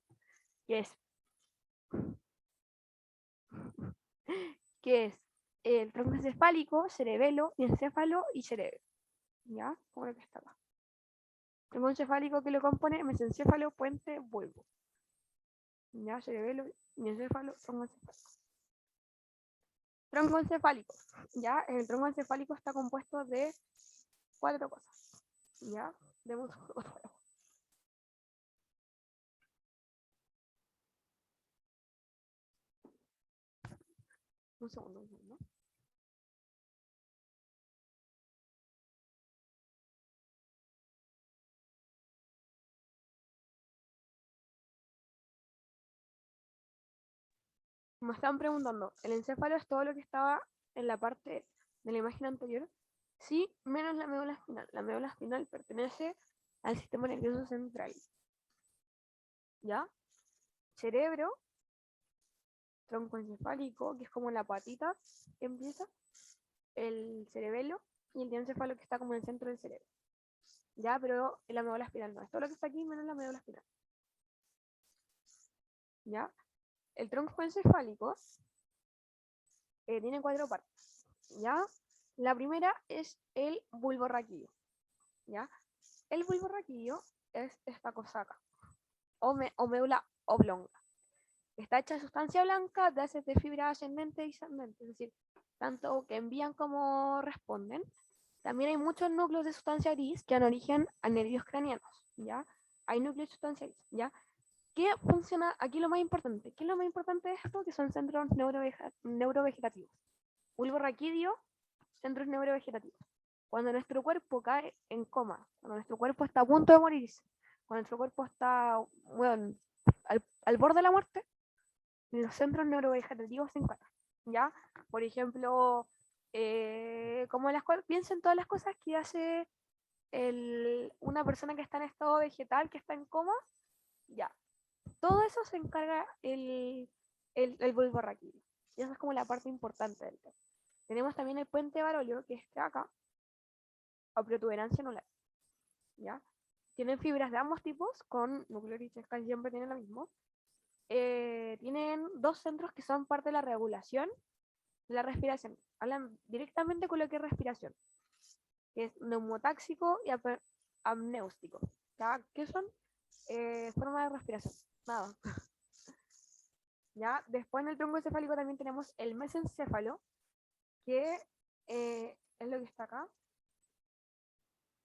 Que es el tronco encefálico, cerebelo, encéfalo y cerebro. ¿Ya? Como lo que está acá. Tronco encefálico que lo compone mesencéfalo, puente, bulbo. ¿Ya? Cerebelo, encéfalo, tronco encefálico. Tronco encefálico. ¿Ya? El tronco encefálico está compuesto de 4 cosas. ¿Ya? Demos otro. Un segundo, un segundo. Me estaban preguntando, ¿el encéfalo es todo lo que estaba en la parte de la imagen anterior? Sí, menos la médula espinal. La médula espinal pertenece al sistema nervioso central. ¿Ya? Cerebro, tronco encefálico, que es como la patita que empieza, el cerebelo y el diencéfalo que está como en el centro del cerebro. ¿Ya? Pero la médula espinal no. Es todo lo que está aquí menos la médula espinal. ¿Ya? El tronco encefálico tiene 4 partes. ¿Ya? La primera es el bulbo raquídeo. ¿Ya? El bulbo raquídeo es esta cosa acá, o médula oblonga. Está hecha de sustancia blanca, de haces de fibra ascendente y descendente, es decir, tanto que envían como responden. También hay muchos núcleos de sustancia gris que dan origen a nervios craneanos, ¿ya? Hay núcleos de sustancia gris, ¿ya? ¿Qué funciona? Aquí lo más importante. ¿Qué es lo más importante de esto? Que son centros neurovegetativos. Bulbo raquídeo, centros neurovegetativos. Cuando nuestro cuerpo cae en coma, cuando nuestro cuerpo está a punto de morirse, cuando nuestro cuerpo está, bueno, al borde de la muerte, los centros neurovegetativos se encuentran, ¿ya? Por ejemplo, como piensen todas las cosas que hace una persona que está en estado vegetal, que está en coma, ya. Todo eso se encarga el bulbo raquídeo. Y esa es como la parte importante del tema. Tenemos también el puente Barolio, que está acá, o protuberancia anular, ¿ya? Tienen fibras de ambos tipos, con núcleo gris, casi siempre tienen lo mismo. Tienen 2 centros que son parte de la regulación de la respiración. Hablan directamente con lo que es respiración, que es neumotáxico y amnéustico. ¿Qué son? Forma de respiración. Nada. ¿Ya? Después en el tronco encefálico también tenemos el mesencéfalo, que es lo que está acá,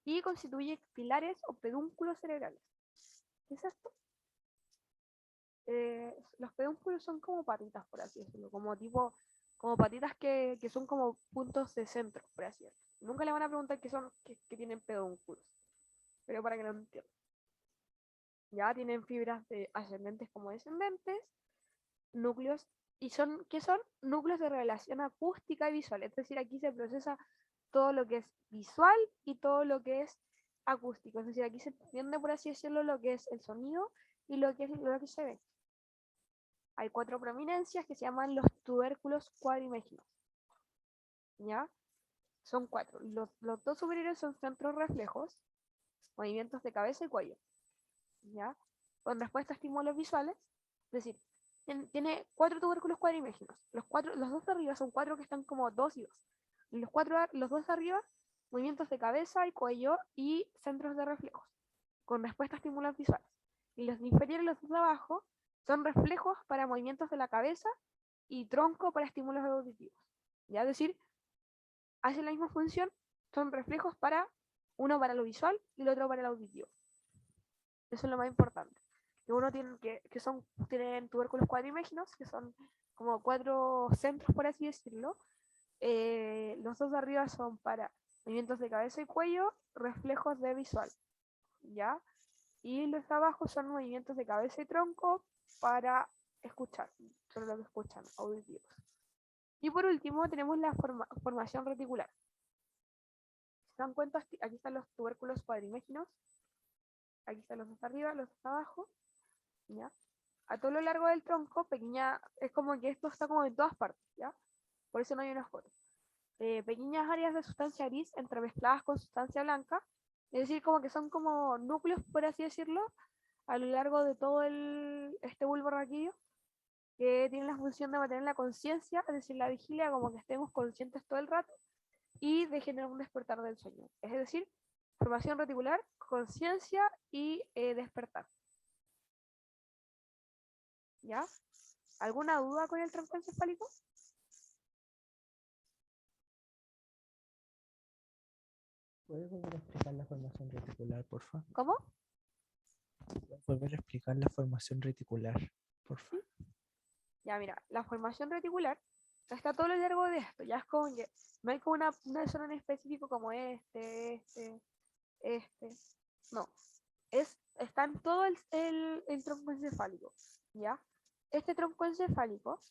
y constituye pilares o pedúnculos cerebrales. ¿Qué es esto? Los pedúnculos son como patitas, por así decirlo, como patitas que son como puntos de centro, por así decirlo. Nunca le van a preguntar qué son, que tienen pedúnculos, pero para que lo entiendan. Ya tienen fibras de ascendentes como descendentes, núcleos, y ¿qué son? Núcleos de revelación acústica y visual. Es decir, aquí se procesa todo lo que es visual y todo lo que es acústico. Es decir, aquí se entiende, por así decirlo, lo que es el sonido y lo que se ve. Hay 4 prominencias que se llaman los tubérculos cuadriméginos. ¿Ya? Son 4. Los 2 superiores son centros reflejos, movimientos de cabeza y cuello. ¿Ya? Con respuesta a estímulos visuales, es decir, tiene 4 tubérculos cuadriméginos. Los 2 de arriba son 4 que están como 2 y 2. Los 2 de arriba, movimientos de cabeza y cuello y centros de reflejos, con respuesta a estímulos visuales. Y los inferiores, los 2 de abajo, son reflejos para movimientos de la cabeza y tronco para estímulos auditivos. ¿Ya? Es decir, hacen la misma función, son reflejos uno para lo visual y el otro para el auditivo. Eso es lo más importante. Que uno tiene tienen tubérculos cuadriméginos, que son como 4 centros, por así decirlo. Los 2 de arriba son para movimientos de cabeza y cuello, reflejos de visual, ¿ya? Y los de abajo son movimientos de cabeza y tronco para escuchar, son lo que escuchan, auditivos. Y por último tenemos la formación reticular. Si se dan cuenta, aquí están los tubérculos cuadriméginos, aquí están los de arriba, los de abajo, ¿ya? A todo lo largo del tronco, es como que esto está como en todas partes, ¿ya? Por eso no hay una foto. Pequeñas áreas de sustancia gris entremezcladas con sustancia blanca, es decir, como que son como núcleos, por así decirlo, a lo largo de todo este bulbo raquídeo, que tienen la función de mantener la conciencia, es decir, la vigilia, como que estemos conscientes todo el rato, y de generar un despertar del sueño. Es decir, formación reticular, conciencia y despertar. ¿Ya? ¿Alguna duda con el tronco encefálico? ¿Puedes volver a explicar la formación reticular, por favor? ¿Cómo? ¿Puedes volver a explicar la formación reticular, por favor? Ya, mira, la formación reticular está todo lo largo de esto. Ya es como que no hay como una zona en específico como este. No. Está en todo el tronco encefálico. ¿Ya? Este tronco encefálico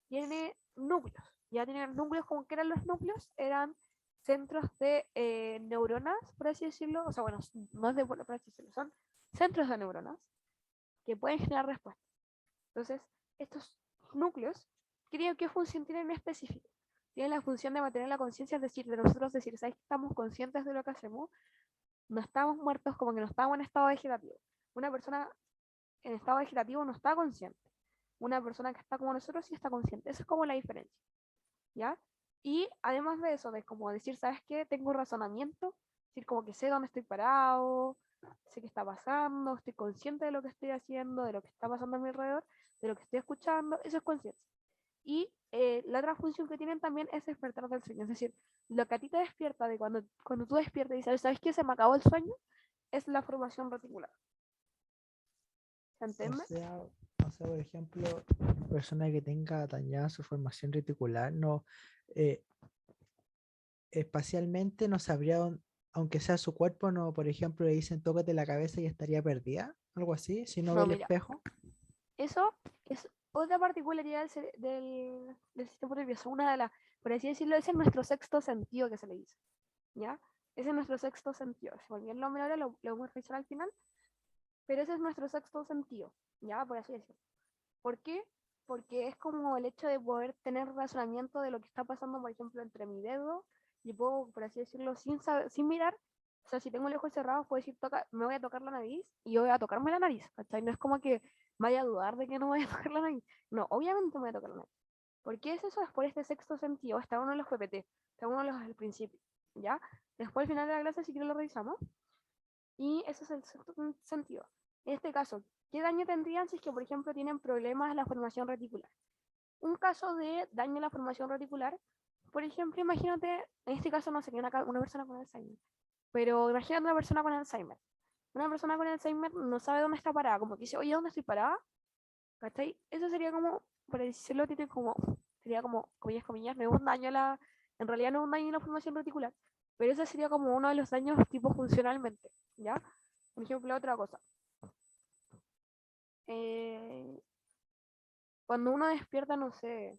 tiene núcleos. Ya tienen núcleos, como que eran los núcleos, eran centros de neuronas, por así decirlo. O sea, bueno, no es de por así decirlo, son centros de neuronas que pueden generar respuestas. Entonces, estos núcleos, creo qué función tienen en específico. Tienen la función de mantener la conciencia, es decir, de nosotros decir, ¿sabes que estamos conscientes de lo que hacemos? No estamos muertos, como que no estamos en estado vegetativo. Una persona en estado vegetativo no está consciente. Una persona que está como nosotros sí está consciente. Esa es como la diferencia, ¿ya? Y además de eso, de como decir, ¿sabes qué? Tengo un razonamiento, decir, como que sé dónde estoy parado, sé qué está pasando, estoy consciente de lo que estoy haciendo, de lo que está pasando a mi alrededor, de lo que estoy escuchando, eso es conciencia. Y la otra función que tienen también es despertar del sueño, es decir, lo que a ti te despierta de cuando tú despiertas y ¿sabes qué? Se me acabó el sueño, es la formación reticular. ¿Se entiende? Por ejemplo, una persona que tenga dañada su formación reticular, no, eh, espacialmente no sabría, aunque sea su cuerpo, no, por ejemplo, le dicen tócate la cabeza y estaría perdida, algo así, si no ve No, el mira, espejo. eso es otra particularidad del sistema nervioso, una de las, por así decirlo, ese es nuestro sexto sentido que se le dice, ¿ya? Ese es nuestro sexto sentido. Si me olvidé el nombre ahora, lo vamos a revisar al final, pero ese es nuestro sexto sentido, ¿ya? Por así decirlo. ¿Por qué? Porque es como el hecho de poder tener razonamiento de lo que está pasando, por ejemplo, entre mi dedo, y puedo, por así decirlo, sin mirar. O sea, si tengo el ojo cerrado, puedo decir, me voy a tocar la nariz y yo voy a tocarme la nariz, ¿cachai? No es como que vaya a dudar de que no voy a tocar la nariz. No, obviamente me voy a tocar la nariz. ¿Por qué es eso? Es por este sexto sentido. Está uno de los PPT, está uno de los al principio, ¿ya? Después, al final de la clase, si quiero lo revisamos. Y ese es el sexto sentido. En este caso, ¿qué daño tendrían si es que, por ejemplo, tienen problemas en la formación reticular? Un caso de daño en la formación reticular, por ejemplo, imagínate, en este caso no sería una persona con Alzheimer, pero imagínate una persona con Alzheimer. Una persona con Alzheimer no sabe dónde está parada, como que dice, oye, ¿dónde estoy parada? ¿Cachai? Eso sería como, por decirlo, tiene como, sería como, comillas, comillas, no es un daño a la, en realidad no es un daño en la formación reticular, pero ese sería como uno de los daños tipo funcionalmente, ¿ya? Por ejemplo, otra cosa. Eh, cuando uno despierta, no sé,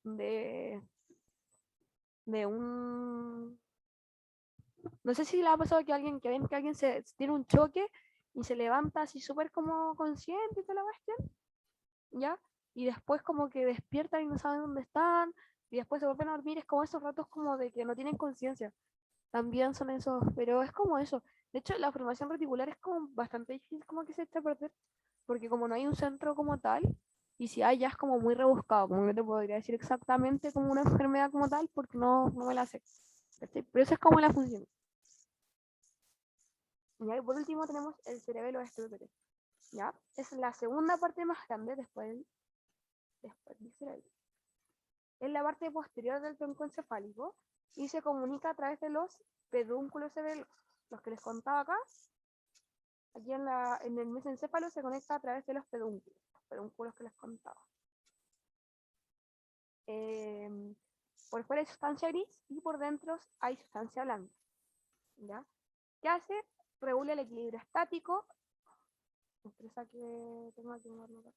de, de un... No sé si le ha pasado que alguien, que ven que alguien tiene un choque y se levanta así súper como consciente y toda la cuestión, ¿ya? Y después como que despiertan y no saben dónde están, y después se vuelven a dormir, es como esos ratos como de que no tienen conciencia. También son esos, pero es como eso. De hecho, la formación reticular es como bastante difícil como que se echa a perder, porque como no hay un centro como tal, y si hay ya es como muy rebuscado, como yo te podría decir exactamente como una enfermedad como tal, porque no me la sé. ¿Cachai? Pero eso es como la función. ¿Ya? Y por último tenemos el cerebelo estúpido. ¿Ya? Es la segunda parte más grande después del cerebro. Es la parte posterior del tronco encefálico y se comunica a través de los pedúnculos cerebrales. Los que les contaba acá, aquí en el mesencéfalo se conecta a través de los pedúnculos que les contaba. Por fuera hay sustancia gris y por dentro hay sustancia blanca. ¿Ya? ¿Qué hace? Regula el equilibrio estático. Expresa que tengo aquí una nota.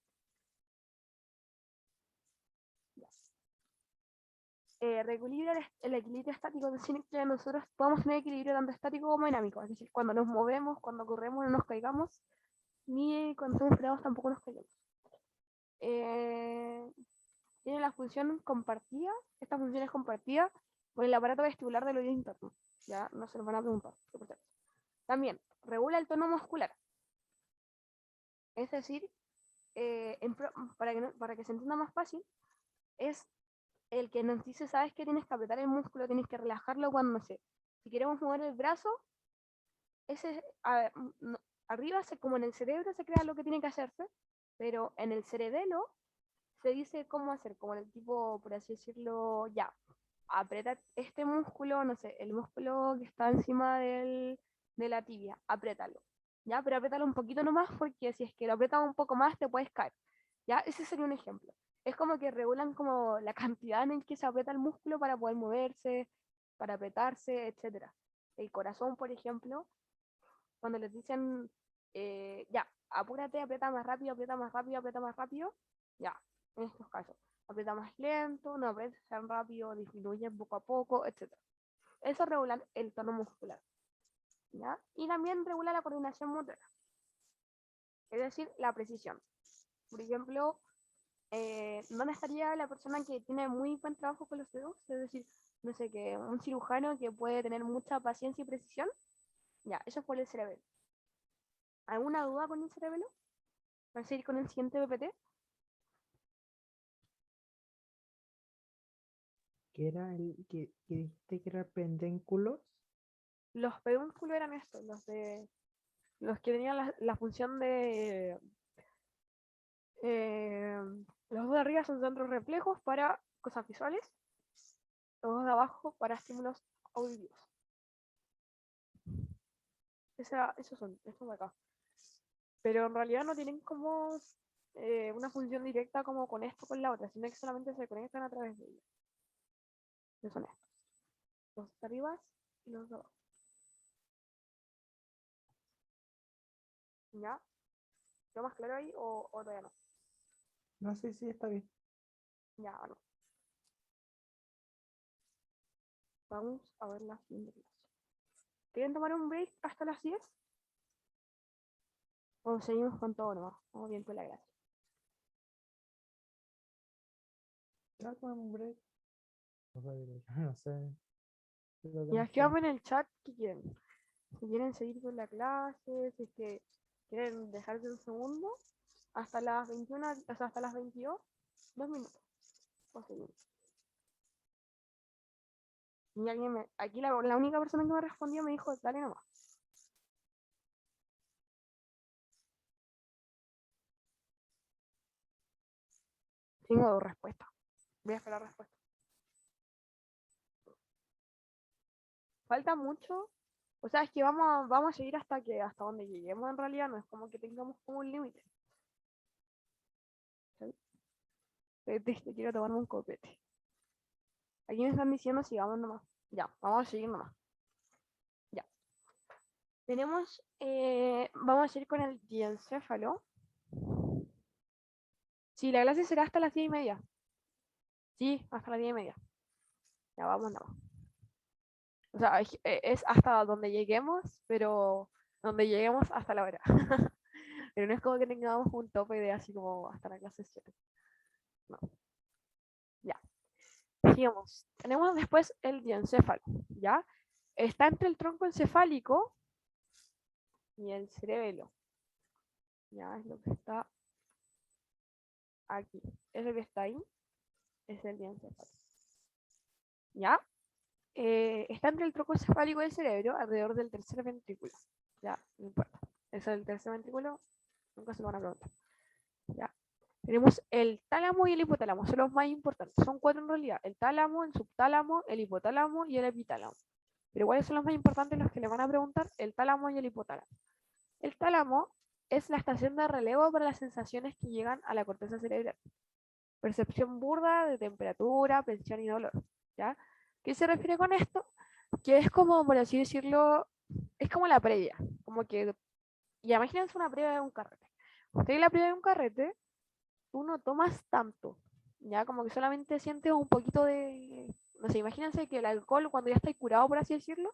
Reequilibra el equilibrio estático, es decir, que nosotros podemos tener equilibrio tanto estático como dinámico, es decir, cuando nos movemos, cuando corremos no nos caigamos, ni cuando estamos parados tampoco nos caigamos. Tiene la función compartida, esta función es compartida con el aparato vestibular del oído interno, ya no se lo van a preguntar. También regula el tono muscular, es decir, para que se entienda más fácil, es el que nos dice, sabes que tienes que apretar el músculo, tienes que relajarlo cuando, no sé, si queremos mover el brazo, ese, no, arriba, como en el cerebro se crea lo que tiene que hacerse, pero en el cerebelo se dice cómo hacer, como en el tipo, por así decirlo, ya, aprieta este músculo, no sé, el músculo que está encima de la tibia, apriétalo, ya, pero apriétalo un poquito nomás porque si es que lo aprietas un poco más te puedes caer, ya, ese sería un ejemplo. Es como que regulan como la cantidad en que se aprieta el músculo para poder moverse, para apretarse, etcétera. El corazón, por ejemplo, cuando les dicen, ya, apúrate, aprieta más rápido, aprieta más rápido, aprieta más rápido, ya, en estos casos. Aprieta más lento, no aprieta tan rápido, disminuye poco a poco, etc. Eso regula el tono muscular. ¿Ya? Y también regula la coordinación motora, es decir, la precisión. Por ejemplo, ¿dónde estaría la persona que tiene muy buen trabajo con los dedos? Es decir, no sé, que un cirujano que puede tener mucha paciencia y precisión. Ya, eso es por el cerebelo. ¿Alguna duda con el cerebelo? ¿Vamos a ir con el siguiente PPT? ¿Qué era que dijiste que era pedúnculos? Los pedúnculos eran estos, los que tenían la función de... los dos de arriba son centros reflejos para cosas visuales, los dos de abajo para estímulos auditivos. Esos son, estos de acá. Pero en realidad no tienen como una función directa como con esto con la otra, sino que solamente se conectan a través de ella. Que son estos. Los de arriba y los de abajo. ¿Ya? ¿Lo más claro ahí o todavía no? No sé si está bien. Ya, no. Vamos a ver la siguiente clase. ¿Quieren tomar un break hasta las 10? O seguimos con todo nomás. Vamos bien con la clase. Ya tomamos un break. No sé. Y escriban en el chat qué quieren. Si quieren seguir con la clase, si es que quieren dejarse un segundo, hasta las 21, o sea, hasta las 22, 2 minutos. O seguimos. Y aquí la única persona que me respondió me dijo, dale nomás. Tengo 2 respuestas. Voy a esperar respuesta. Falta mucho. O sea, es que vamos a seguir hasta donde lleguemos en realidad. No es como que tengamos como un límite. ¿Sí? Quiero tomarme un copete. Aquí me están diciendo sigamos nomás. Ya, vamos a seguir nomás. Ya. Tenemos, vamos a seguir con el diencéfalo. Sí, la clase será hasta las 10:30. Sí, hasta las 10:30. Ya vamos nomás. O sea, es hasta donde lleguemos, pero donde lleguemos hasta la hora. Pero no es como que tengamos un tope de así como hasta la clase 7. No. Ya. Sigamos. Tenemos después el diencéfalo, ¿ya? Está entre el tronco encefálico y el cerebelo. Ya, es lo que está aquí. Ese que está ahí es el diencéfalo. ¿Ya? Está entre el tronco encefálico y el cerebro, alrededor del tercer ventrículo. Ya, no importa. Eso es el tercer ventrículo, nunca se lo van a preguntar. ¿Ya? Tenemos el tálamo y el hipotálamo, son los más importantes. Son 4 en realidad: el tálamo, el subtálamo, el hipotálamo y el epitálamo. Pero ¿cuáles son los más importantes? Los que le van a preguntar: el tálamo y el hipotálamo. El tálamo es la estación de relevo para las sensaciones que llegan a la corteza cerebral. Percepción burda de temperatura, presión y dolor. ¿Ya? ¿Qué se refiere con esto? Que es como, por así decirlo, es como la previa. Como que, y imagínense una previa de un carrete. Usted en la previa de un carrete, tú no tomas tanto. Ya como que solamente sientes un poquito de, no sé, imagínense que el alcohol cuando ya está curado, por así decirlo,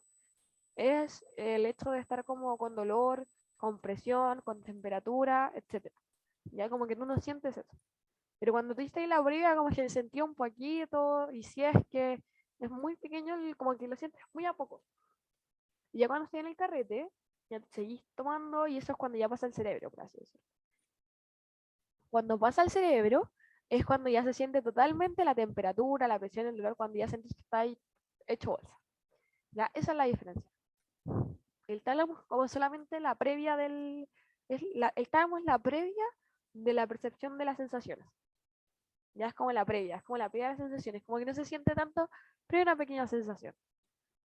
es el hecho de estar como con dolor, con presión, con temperatura, etc. Ya como que tú no sientes eso. Pero cuando tú estás en la previa, como que sentía un poquito, y si es que es muy pequeño, como que lo sientes muy a poco. Y ya cuando estás en el carrete, ya te seguís tomando y eso es cuando ya pasa el cerebro, por así decirlo. Cuando pasa al cerebro, es cuando ya se siente totalmente la temperatura, la presión, el dolor, cuando ya sentís que está ahí hecho bolsa. ¿Ya? Esa es la diferencia. El tálamo es como solamente la previa del... el tálamo es la previa de la percepción de las sensaciones. Ya es como la previa, es como la previa de las sensaciones, como que no se siente tanto, pero hay una pequeña sensación.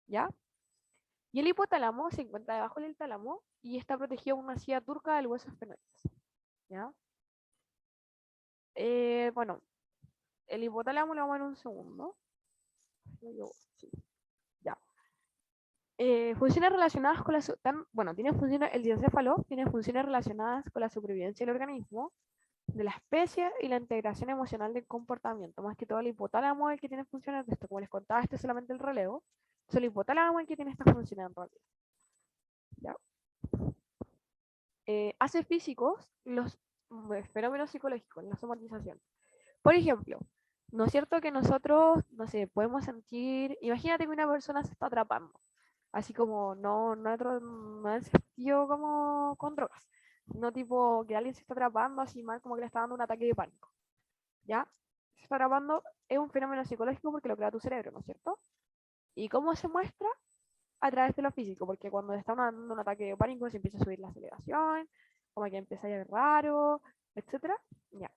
¿Ya? Y el hipotálamo se encuentra debajo del tálamo y está protegido por una silla turca del hueso esfenoides. ¿Ya? Bueno, el hipotálamo lo vamos a ver un segundo. Sí, ya. Funciones relacionadas con la... bueno, tiene funciones, el diencéfalo tiene funciones relacionadas con la supervivencia del organismo, de la especie y la integración emocional del comportamiento. Más que todo el hipotálamo es el que tiene funciones de esto. Como les contaba, este es solamente el relevo. Es el hipotálamo el que tiene estas funciones en realidad. ¿Ya? Hace físicos los fenómenos psicológicos, la somatización. Por ejemplo, ¿no es cierto que nosotros, no sé, podemos sentir, imagínate que una persona se está atrapando, así como no en sentido como con drogas, no tipo que alguien se está atrapando así mal como que le está dando un ataque de pánico, ¿ya? Se está atrapando, es un fenómeno psicológico porque lo crea tu cerebro, ¿no es cierto? ¿Y cómo se muestra? A través de lo físico, porque cuando está dando un ataque de pánico se empieza a subir la aceleración, como que empieza a ir raro, etcétera. Ya,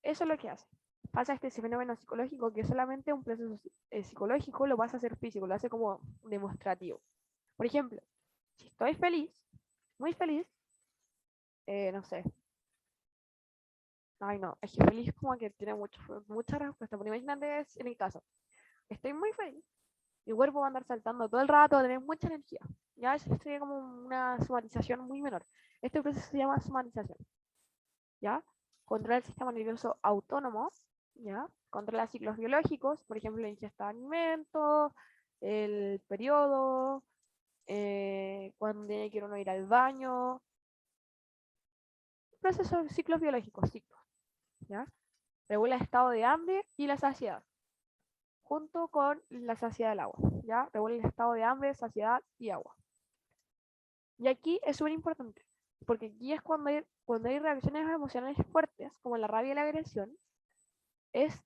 eso es lo que hace. Pasa este fenómeno psicológico que solamente un proceso psicológico lo pasa a hacer físico, lo hace como demostrativo. Por ejemplo, si estoy feliz, muy feliz, no sé. Ay, no, es que feliz como que tiene mucha respuesta. Pero imagínate en el caso, estoy muy feliz, mi cuerpo va a andar saltando todo el rato, va a tener mucha energía. Ya, eso sería como una somatización muy menor. Este proceso se llama somatización. ¿Ya? Controla el sistema nervioso autónomo, ¿ya? Controla ciclos biológicos, por ejemplo, la ingesta de alimentos, el periodo, cuando tiene que uno ir al baño, procesos, ciclos biológicos, ciclos, ¿ya? Regula el estado de hambre y la saciedad, junto con la saciedad del agua, ¿ya? Regula el estado de hambre, saciedad y agua. Y aquí es súper importante, porque aquí es cuando hay reacciones emocionales fuertes, como la rabia y la agresión, es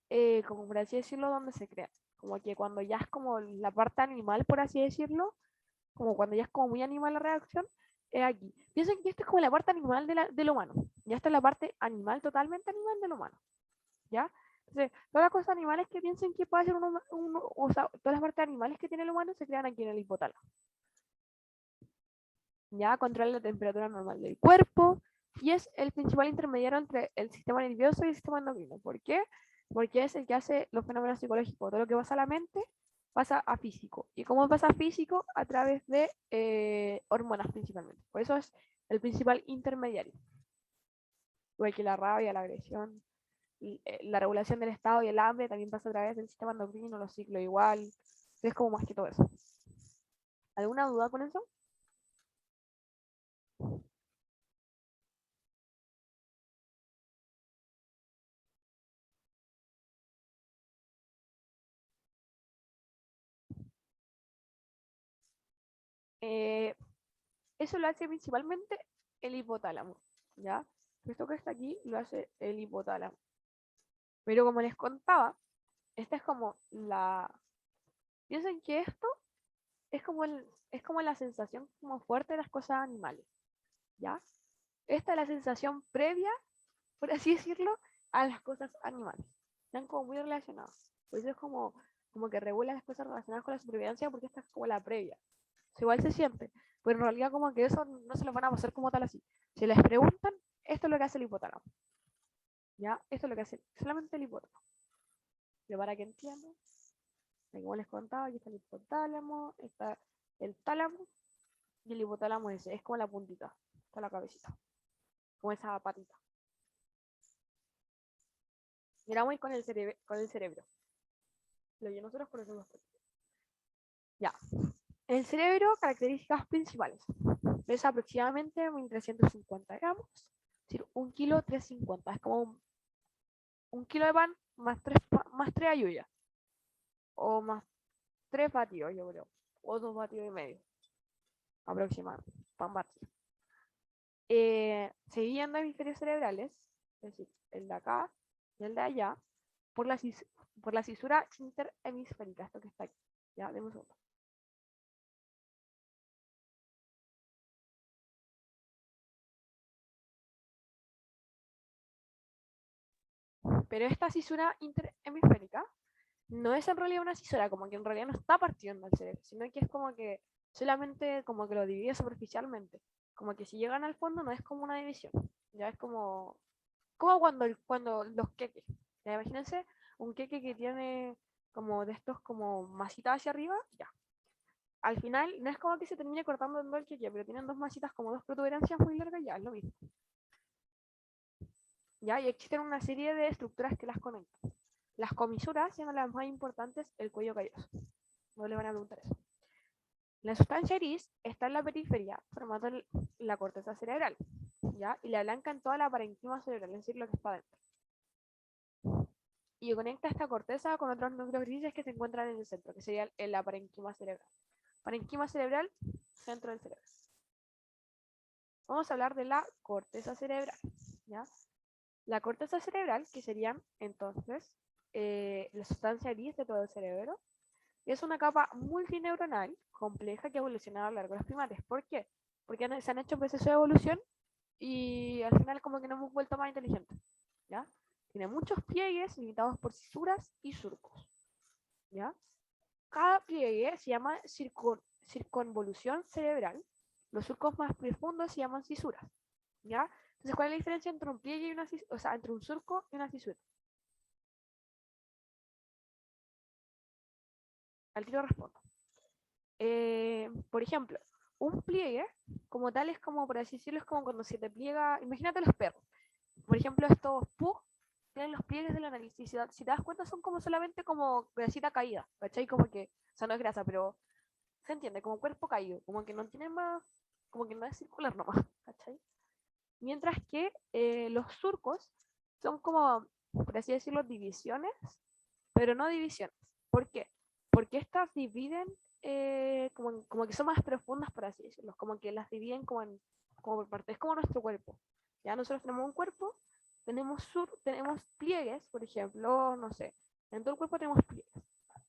como por así decirlo donde se crea. Como que cuando ya es como la parte animal, por así decirlo, como cuando ya es como muy animal la reacción, es aquí. Piensen que esto es como la parte animal del humano. Ya está la parte animal, totalmente animal del humano. ¿Ya? Entonces, todas las cosas animales que piensen que puede ser o sea, todas las partes animales que tiene el humano se crean aquí en el hipotálamo. Ya controla la temperatura normal del cuerpo y es el principal intermediario entre el sistema nervioso y el sistema endocrino. ¿Por qué? Porque es el que hace los fenómenos psicológicos. Todo lo que pasa a la mente pasa a físico. ¿Y cómo pasa a físico? A través de hormonas principalmente. Por eso es el principal intermediario. Igual que la rabia, la agresión, la regulación del estado y el hambre también pasa a través del sistema endocrino, los ciclos igual. Es como más que todo eso. ¿Alguna duda con eso? Eh, Eso lo hace principalmente el hipotálamo, ¿ya? Esto que está aquí lo hace el hipotálamo. Pero como les contaba, esta es como la... Piensen que esto es como la sensación como fuerte de las cosas animales, ¿ya? Esta es la sensación previa, por así decirlo, a las cosas animales. Están como muy relacionados. Por eso es como que regula las cosas relacionadas con la supervivencia porque esta es como la previa. Igual se siente, pero en realidad como que eso no se lo van a pasar como tal así. Si les preguntan, esto es lo que hace el hipotálamo. ¿Ya? Esto es lo que hace solamente el hipotálamo. Pero para que entiendan, como les contaba, aquí está el hipotálamo, está el tálamo, y el hipotálamo es como la puntita, está la cabecita, como esa patita. Y ahora voy con el cerebro. Lo que nosotros conocemos. Ya. El cerebro, características principales. Pesa aproximadamente 1350 gramos. Es decir, 1 kilo 350. Es como un kilo de pan más 3 ayuyas. O más 3 batidos, yo creo. O 2 batidos y medio. Aproximadamente. Pan batido. Se dividen en hemisferios cerebrales. Es decir, el de acá y el de allá. Por la cisura interhemisférica. Esto que está aquí. Ya, demos un segundo. Pero esta cisura interhemisférica no es en realidad una cisura, como que en realidad no está partiendo el cerebro, sino que es como que solamente como que lo divide superficialmente. Como que si llegan al fondo no es como una división, ya es como cuando los queques. Ya, imagínense un queque que tiene como de estos como masitas hacia arriba, ya. Al final no es como que se termine cortando en dos el queque, pero tienen dos masitas como dos protuberancias muy largas, ya es lo mismo. ¿ya? Y existen una serie de estructuras que las conectan. Las comisuras, siendo las más importantes, el cuello calloso. No le van a preguntar eso. La sustancia gris está en la periferia, formando la corteza cerebral, ¿ya? Y la blanca en toda la parenquima cerebral, es decir, lo que está dentro. Y conecta esta corteza con otros núcleos grises que se encuentran en el centro, que sería la parenquima cerebral. Parenquima cerebral, centro del cerebro. Vamos a hablar de la corteza cerebral, ¿ya? La corteza cerebral, que serían entonces la sustancia gris de todo el cerebro, es una capa multineuronal compleja que ha evolucionado a lo largo de los primates. ¿Por qué? Porque se han hecho procesos de evolución y al final como que nos hemos vuelto más inteligentes, ¿ya? Tiene muchos pliegues limitados por cisuras y surcos, ¿ya? Cada pliegue se llama circunvolución cerebral. Los surcos más profundos se llaman cisuras, ¿ya? Entonces, ¿cuál es la diferencia entre un pliegue y una cisura? O sea, entre un surco y una cisura. Al tiro respondo. Por ejemplo, un pliegue, como tal, es como, por así decirlo, es como cuando se te pliega, imagínate los perros. Por ejemplo, estos pug tienen los pliegues de la nariz. Y si te das cuenta, son como solamente como grasita caída, ¿cachai? Como que, o sea, no es grasa, pero se entiende, como cuerpo caído, como que no tiene más, como que no es circular nomás, ¿cachai? Mientras que los surcos son como, por así decirlo, divisiones, pero no divisiones. ¿Por qué? Porque estas dividen como que son más profundas, por así decirlo, como que las dividen como por partes, es como nuestro cuerpo. Ya nosotros tenemos un cuerpo, tenemos pliegues, por ejemplo, no sé, en todo el cuerpo tenemos pliegues,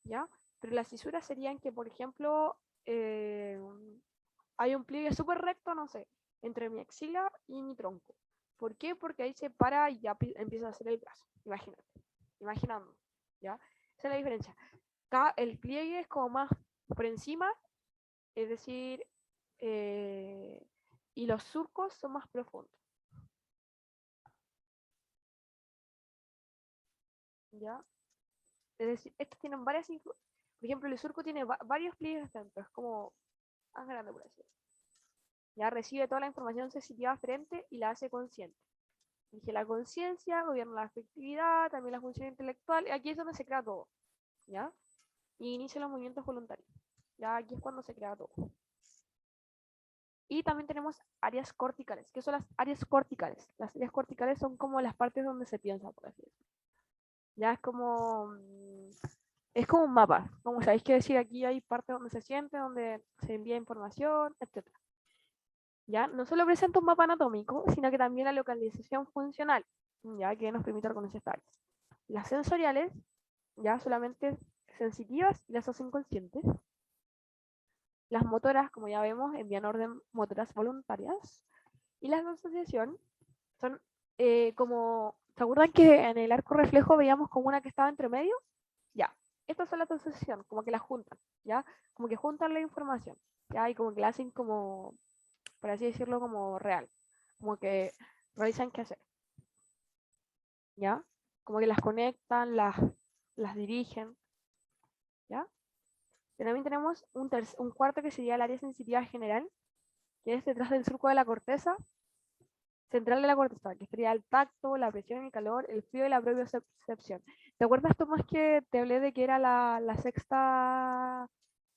¿ya? Pero las fisuras serían que, por ejemplo, hay un pliegue súper recto, no sé, entre mi axila y mi tronco. ¿Por qué? Porque ahí se para y ya empieza a hacer el brazo. Imagínate, imaginando, ¿ya? Esa es la diferencia. El pliegue es como más por encima, es decir, y los surcos son más profundos. ¿Ya? Es decir, estos tienen varias, por ejemplo, el surco tiene varios pliegues dentro, es como más grande por así decirlo. Ya recibe toda la información sensitiva frente y la hace consciente. Dije la conciencia, gobierna la afectividad, también la función intelectual, y aquí es donde se crea todo, ¿ya? Y inicia los movimientos voluntarios. Ya aquí es cuando se crea todo. Y también tenemos áreas corticales. ¿Qué son las áreas corticales? Las áreas corticales son como las partes donde se piensa, por así decirlo. Ya es como un mapa. Como sabéis que decir, aquí hay partes donde se siente, donde se envía información, etc. Ya no solo presenta un mapa anatómico, sino que también la localización funcional, ya que nos permite reconocer estas áreas. Las sensoriales, ya solamente sensitivas y las hacen conscientes. Las motoras, como ya vemos, envían orden motoras voluntarias. Y las de asociación son como, ¿se acuerdan que en el arco reflejo veíamos como una que estaba entre medio? Ya, estas son las de asociación, como que las juntan, ¿ya? Como que juntan la información, ¿ya? Y como que la hacen como, por así decirlo, como real. Como que realizan qué hacer, ¿ya? Como que las conectan, las dirigen, ¿ya? Y también tenemos un cuarto que sería el área sensitiva general, que es detrás del surco de la corteza central de la corteza, que sería el tacto, la presión, el calor, el frío y la propiocepción. ¿Te acuerdas, Tomás, que te hablé de que era la sexta,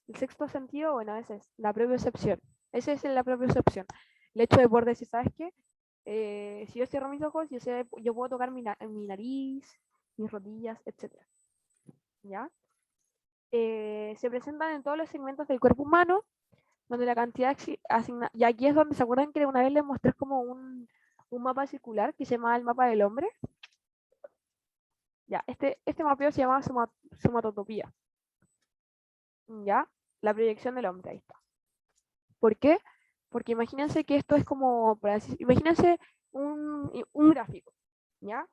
el sexto sentido? Bueno, ese es la propiocepción. Ese es la propiocepción. El hecho de poder decir, ¿sabes qué? Si yo cierro mis ojos, yo puedo tocar mi nariz, mis rodillas, etc. ¿Ya? Se presentan en todos los segmentos del cuerpo humano, donde la cantidad asignada, y aquí es donde se acuerdan que una vez les mostré como un mapa circular que se llama el mapa del hombre. Ya, este mapeo se llama somatotopía. Ya, la proyección del hombre, ahí está. ¿Por qué? Porque imagínense que esto es como, imagínense un gráfico, ¿ya?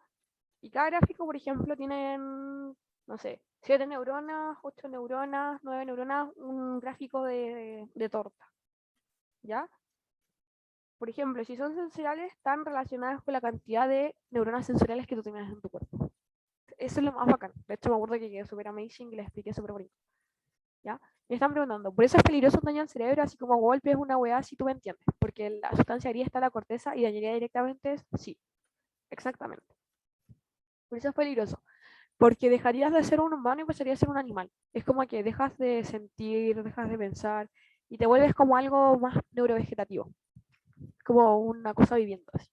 Y cada gráfico, por ejemplo, tienen, no sé, 7 neuronas, 8 neuronas, 9 neuronas, un gráfico de torta, ¿ya? Por ejemplo, si son sensoriales, están relacionadas con la cantidad de neuronas sensoriales que tú tienes en tu cuerpo. Eso es lo más bacán. De hecho, me acuerdo que quedé súper amazing y les expliqué súper bonito. ¿Ya? Me están preguntando, ¿por eso es peligroso un daño al cerebro, así como golpes, una weá, si tú me entiendes? Porque la sustancia haría está en la corteza y dañaría directamente, sí. Exactamente. Por eso es peligroso. Porque dejarías de ser un humano y pasarías a ser un animal. Es como que dejas de sentir, dejas de pensar y te vuelves como algo más neurovegetativo, como una cosa viviendo así.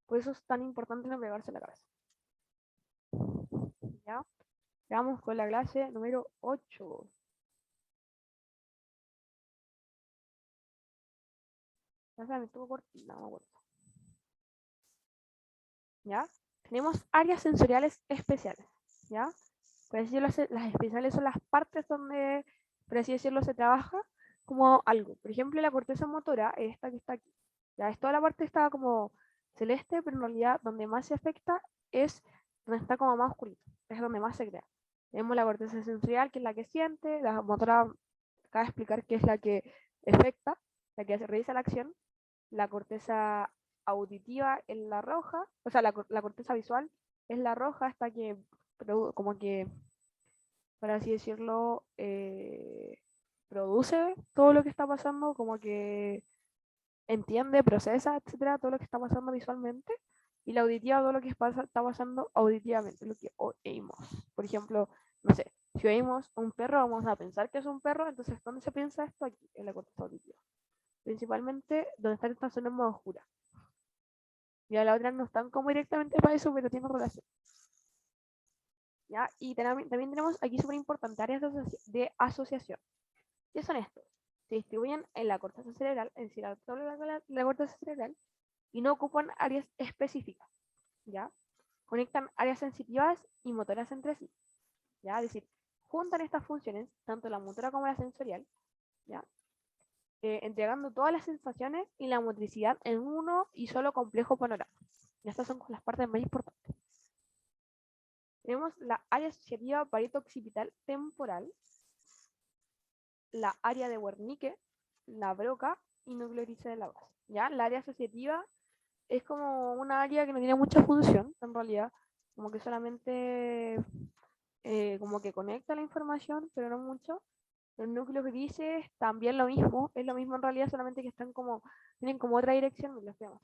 Por eso es tan importante no pegarse la cabeza. ¿Ya? Vamos con la clase número 8. Ya me estuvo cortina, no me acuerdo. ¿Ya? Tenemos áreas sensoriales especiales. ¿Ya? Por así decirlo, las especiales son las partes donde, por así decirlo, se trabaja como algo. Por ejemplo, la corteza motora, esta que está aquí. Ya es toda la parte que está como celeste, pero en realidad donde más se afecta es donde está como más oscurito. Es donde más se crea. Tenemos la corteza sensorial, que es la que siente, la motora, acaba de explicar que es la que afecta, la que realiza la acción. La corteza auditiva es la roja, o sea, la corteza visual es la roja, hasta que como que, por así decirlo, produce todo lo que está pasando, como que entiende, procesa, etcétera, todo lo que está pasando visualmente. Y la auditiva, todo lo que está pasando auditivamente, lo que oímos. Por ejemplo, no sé, si oímos un perro, vamos a pensar que es un perro, entonces, ¿dónde se piensa esto? Aquí, en la corteza auditiva. Principalmente donde está esta zona más oscura. Y a la otra no están como directamente para eso, pero tienen relación. ¿Ya? Y también tenemos aquí súper importante áreas de asociación. ¿Qué son estos? Se distribuyen en la corteza cerebral, es decir, la corteza cerebral, y no ocupan áreas específicas. ¿Ya? Conectan áreas sensitivas y motoras entre sí. ¿Ya? Es decir, juntan estas funciones, tanto la motora como la sensorial, ¿ya? Entregando todas las sensaciones y la motricidad en uno y solo complejo panorama. Y estas son las partes más importantes. Tenemos la área asociativa parieto-occipital temporal, la área de Wernicke, la broca y núcleo gris de la base. ¿Ya? La área asociativa es como una área que no tiene mucha función, en realidad, como que solamente como que conecta la información, pero no mucho. Los núcleos grises también lo mismo, es lo mismo en realidad, solamente que están como, tienen como otra dirección, los vemos.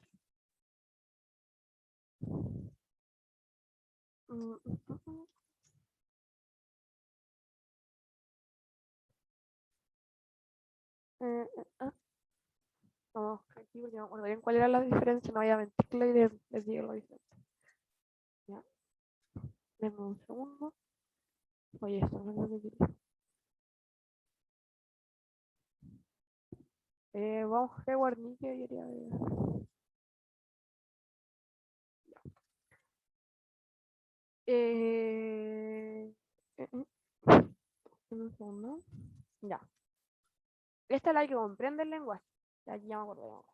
Eh, eh, no, aquí porque no me acuerdo bien cuál era la diferencia, no voy a mentirle y les digo lo diferente. Ya, denme un segundo. Oye, esto no es lo que quería. Vamos a Wernicke y quería ver. Eh, eh, eh, un segundo. Ya. Esta es la que comprende el lenguaje. Aquí ya me acuerdo.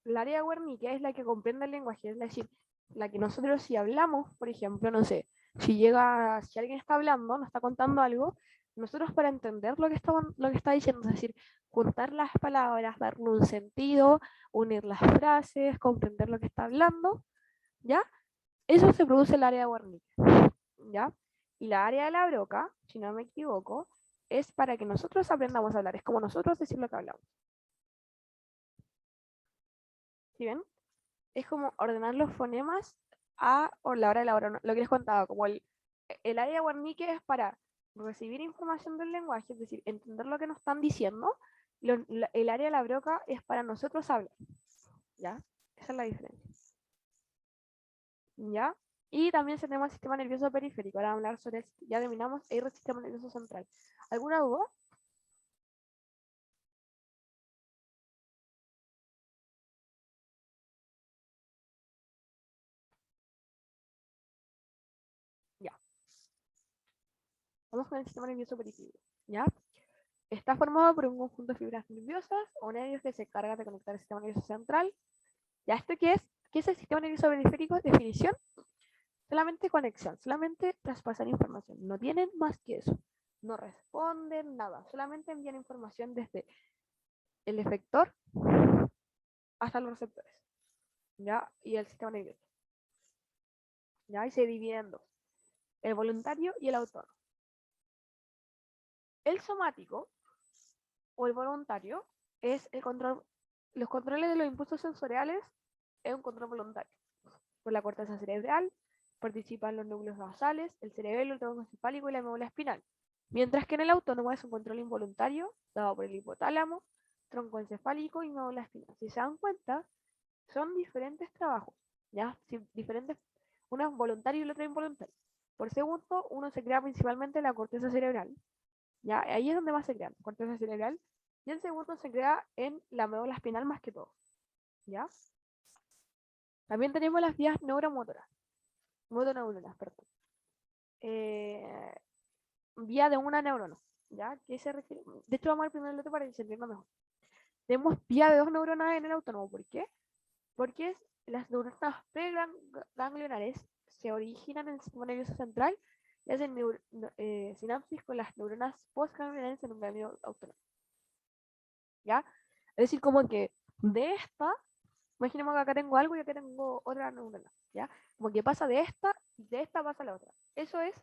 La área de Wernicke es la que comprende el lenguaje, es decir, la que nosotros si hablamos, por ejemplo, no sé, si alguien está hablando, nos está contando algo, nosotros para entender lo que está diciendo, es decir, juntar las palabras, darle un sentido, unir las frases, comprender lo que está hablando, ¿ya? Eso se produce en el área de Wernicke, ¿ya? Y la área de la broca, si no me equivoco, es para que nosotros aprendamos a hablar, es como nosotros decir lo que hablamos. ¿Sí ven? Es como ordenar los fonemas a o la hora de la hora, lo que les contaba, como el área de Wernicke es para recibir información del lenguaje, es decir, entender lo que nos están diciendo, el área de la broca es para nosotros hablar, ¿ya? Esa es la diferencia, ¿ya? Y también tenemos el sistema nervioso periférico, ahora vamos a hablar sobre, ya terminamos el sistema nervioso central. ¿Alguna duda? Ya. Vamos con el sistema nervioso periférico, ¿ya? Está formado por un conjunto de fibras nerviosas o nervios que se encargan de conectar el sistema nervioso central. ¿Ya esto qué es? ¿Qué es el sistema nervioso periférico? Definición, solamente conexión, solamente traspasar información. No tienen más que eso. No responden nada, solamente envían información desde el efector hasta los receptores. ¿Ya? Y el sistema nervioso. ¿Ya? Y se divide en dos. El voluntario y el autónomo. El somático o el voluntario es el control, los controles de los impulsos sensoriales es un control voluntario. Por la corteza cerebral participan los núcleos basales, el cerebelo, el tronco encefálico y la médula espinal. Mientras que en el autónomo es un control involuntario dado por el hipotálamo, tronco encefálico y médula espinal. Si se dan cuenta, son diferentes trabajos, ¿ya? Sí, diferentes, uno es voluntario y el otro involuntario. Por segundo, uno se crea principalmente en la corteza cerebral, ¿ya? Ahí es donde más se crea, corteza cerebral, y el segundo se crea en la médula espinal más que todo, ¿ya? También tenemos las vías neuromotoras, motoneuronas, perdón. Vía de una neurona, ¿ya? ¿Qué se refiere? De hecho, vamos al primer lote para que se entienda mejor. Tenemos vía de 2 neuronas en el autónomo, ¿por qué? Porque las neuronas preganglionares se originan en el sistema nervioso central y hacen sinapsis con las neuronas postganglionares en un ganglio autónomo. ¿Ya? Es decir, como que de esta, imaginemos que acá tengo algo y acá tengo otra neurona, ¿ya? Como que pasa de esta pasa a la otra. Eso es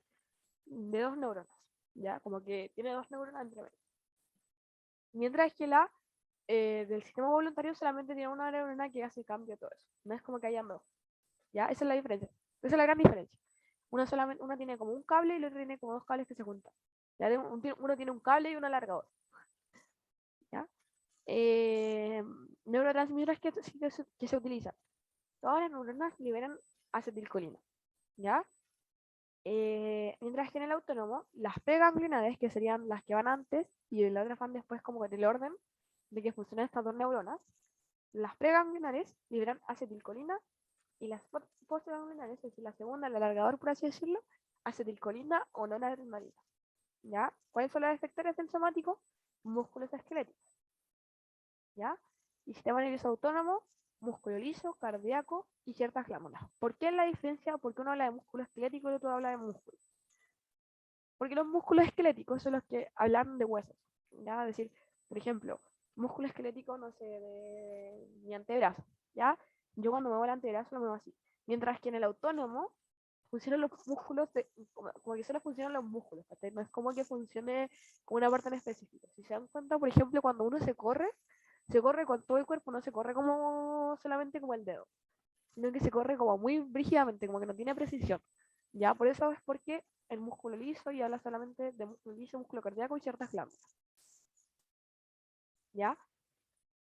de 2 neuronas, ¿ya? Como que tiene 2 neuronas entre medio. Mientras que la del sistema voluntario solamente tiene una neurona que hace cambio todo eso. No es como que hayan dos. ¿Ya? Esa es la diferencia. Esa es la gran diferencia. Una tiene como un cable y el otro tiene como 2 cables que se juntan. ¿Ya? Uno tiene un cable y un alargador. ¿Ya? Neurotransmisores que se utilizan. Todas las neuronas liberan acetilcolina. ¿Ya? Mientras que en el autónomo, las preganglionares, que serían las que van antes, y las otras van después como en el orden de que funcionan estas 2 neuronas, las preganglionares liberan acetilcolina y las postganglionares, es decir, la segunda, el alargador, por así decirlo, acetilcolina o noradrenalina. ¿Ya? ¿Cuáles son las efectores del somático? Músculos esqueléticos. ¿Ya? Y sistema nervioso autónomo, músculo liso, cardíaco y ciertas glándulas. ¿Por qué la diferencia? Porque uno habla de músculo esquelético y el otro habla de músculo. Porque los músculos esqueléticos son los que hablan de huesos. ¿Ya? Es decir, por ejemplo, músculo esquelético, no sé, de mi antebrazo. ¿Ya? Yo cuando muevo el antebrazo lo muevo así. Mientras que en el autónomo funcionan los músculos, como que solo funcionan los músculos. ¿Sí? No es como que funcione con una parte en específico. Si se dan cuenta, por ejemplo, cuando uno se corre con todo el cuerpo, no se corre como solamente como el dedo, sino que se corre como muy brígidamente, como que no tiene precisión. Ya, por eso es porque el músculo liso y habla solamente de músculo liso, músculo cardíaco y ciertas glándulas. ¿Ya?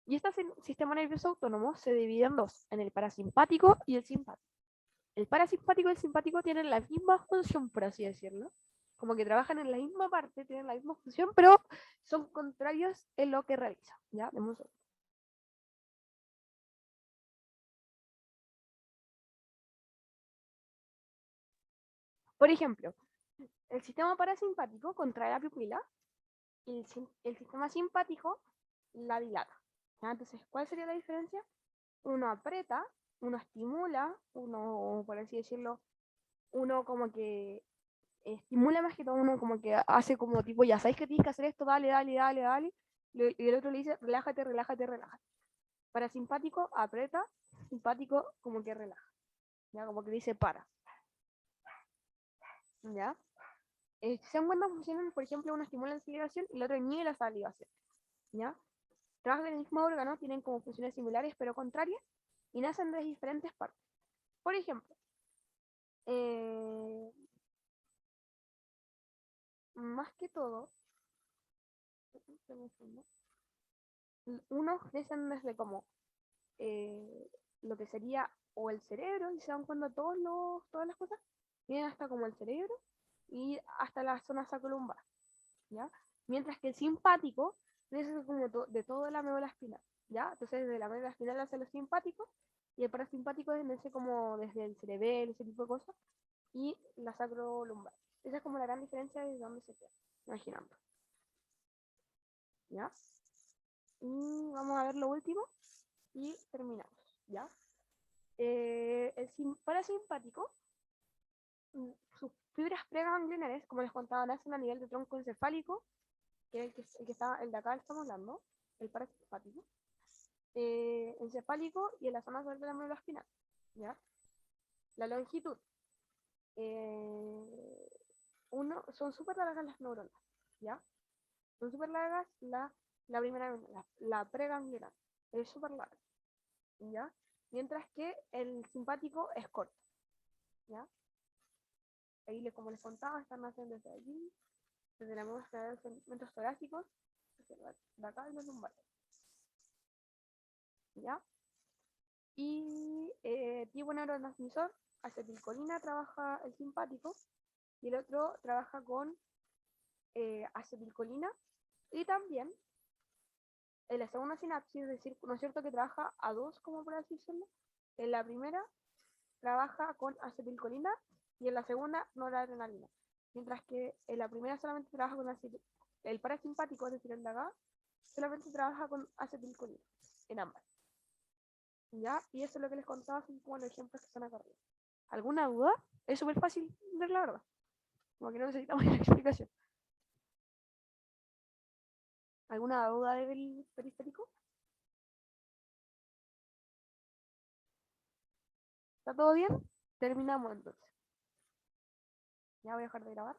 Y este sistema nervioso autónomo se divide en dos, en el parasimpático y el simpático. El parasimpático y el simpático tienen la misma función, por así decirlo. Como que trabajan en la misma parte, tienen la misma función, pero son contrarios en lo que realizan. ¿Ya? Por ejemplo, el sistema parasimpático contrae la pupila y el sistema simpático la dilata. ¿Ya? Entonces, ¿cuál sería la diferencia? Uno aprieta, uno estimula, uno, por así decirlo, uno como que estimula más que todo, uno como que hace como tipo, ya sabéis que tienes que hacer esto, dale, dale, dale, dale, y el otro le dice, relájate, relájate, relájate. Parasimpático aprieta, simpático como que relaja, ya como que dice para, ya. Se dan cuenta funcionan, por ejemplo, uno estimula la salivación y el otro inhibe la salivación, ya. Trabajan en el mismo órgano, tienen como funciones similares pero contrarias y nacen de diferentes partes. Por ejemplo, más que todo, unos crecen desde como lo que sería o el cerebro, y se dan cuenta todas las cosas, vienen hasta como el cerebro y hasta la zona sacrolumbar, ¿ya? Mientras que el simpático crece como de toda la médula espinal, ¿ya? Entonces de la médula espinal hacia los simpáticos y el parasimpático desde como desde el cerebelo, ese tipo de cosas, y la sacrolumbar. Esa es como la gran diferencia de dónde se queda, imaginando. ¿Ya? Y vamos a ver lo último y terminamos, ¿ya? El parasimpático, sus fibras preganglionares, como les contaba, nacen a nivel de tronco encefálico, que es el que está, el de acá estamos hablando, el parasimpático, encefálico y en la zona de la médula espinal, ¿ya? La longitud, son súper largas las neuronas, ¿ya? Son súper largas la primera, la preganglionar, es súper larga, ¿ya? mientras que el simpático es corto. ¿Ya? Ahí, como les contaba, están naciendo desde allí, desde la médula de los segmentos torácicos, de acá y los lumbares. ¿Ya? Y tipo neurotransmisor, acetilcolina trabaja el simpático y el otro trabaja con acetilcolina y también en la segunda sinapsis, es decir, ¿no es cierto que trabaja a dos, como por así decirlo? En la primera trabaja con acetilcolina y en la segunda noradrenalina. Mientras que en la primera solamente trabaja con el parasimpático, es decir, el de acá, solamente trabaja con acetilcolina en ambas. ¿Ya? Y eso es lo que les contaba, son como los ejemplos que están acá arriba. ¿Alguna duda? Es súper fácil ver la verdad. Como que no necesitamos una explicación. ¿Alguna duda del periférico? ¿Está todo bien? Terminamos entonces. Ya voy a dejar de grabar.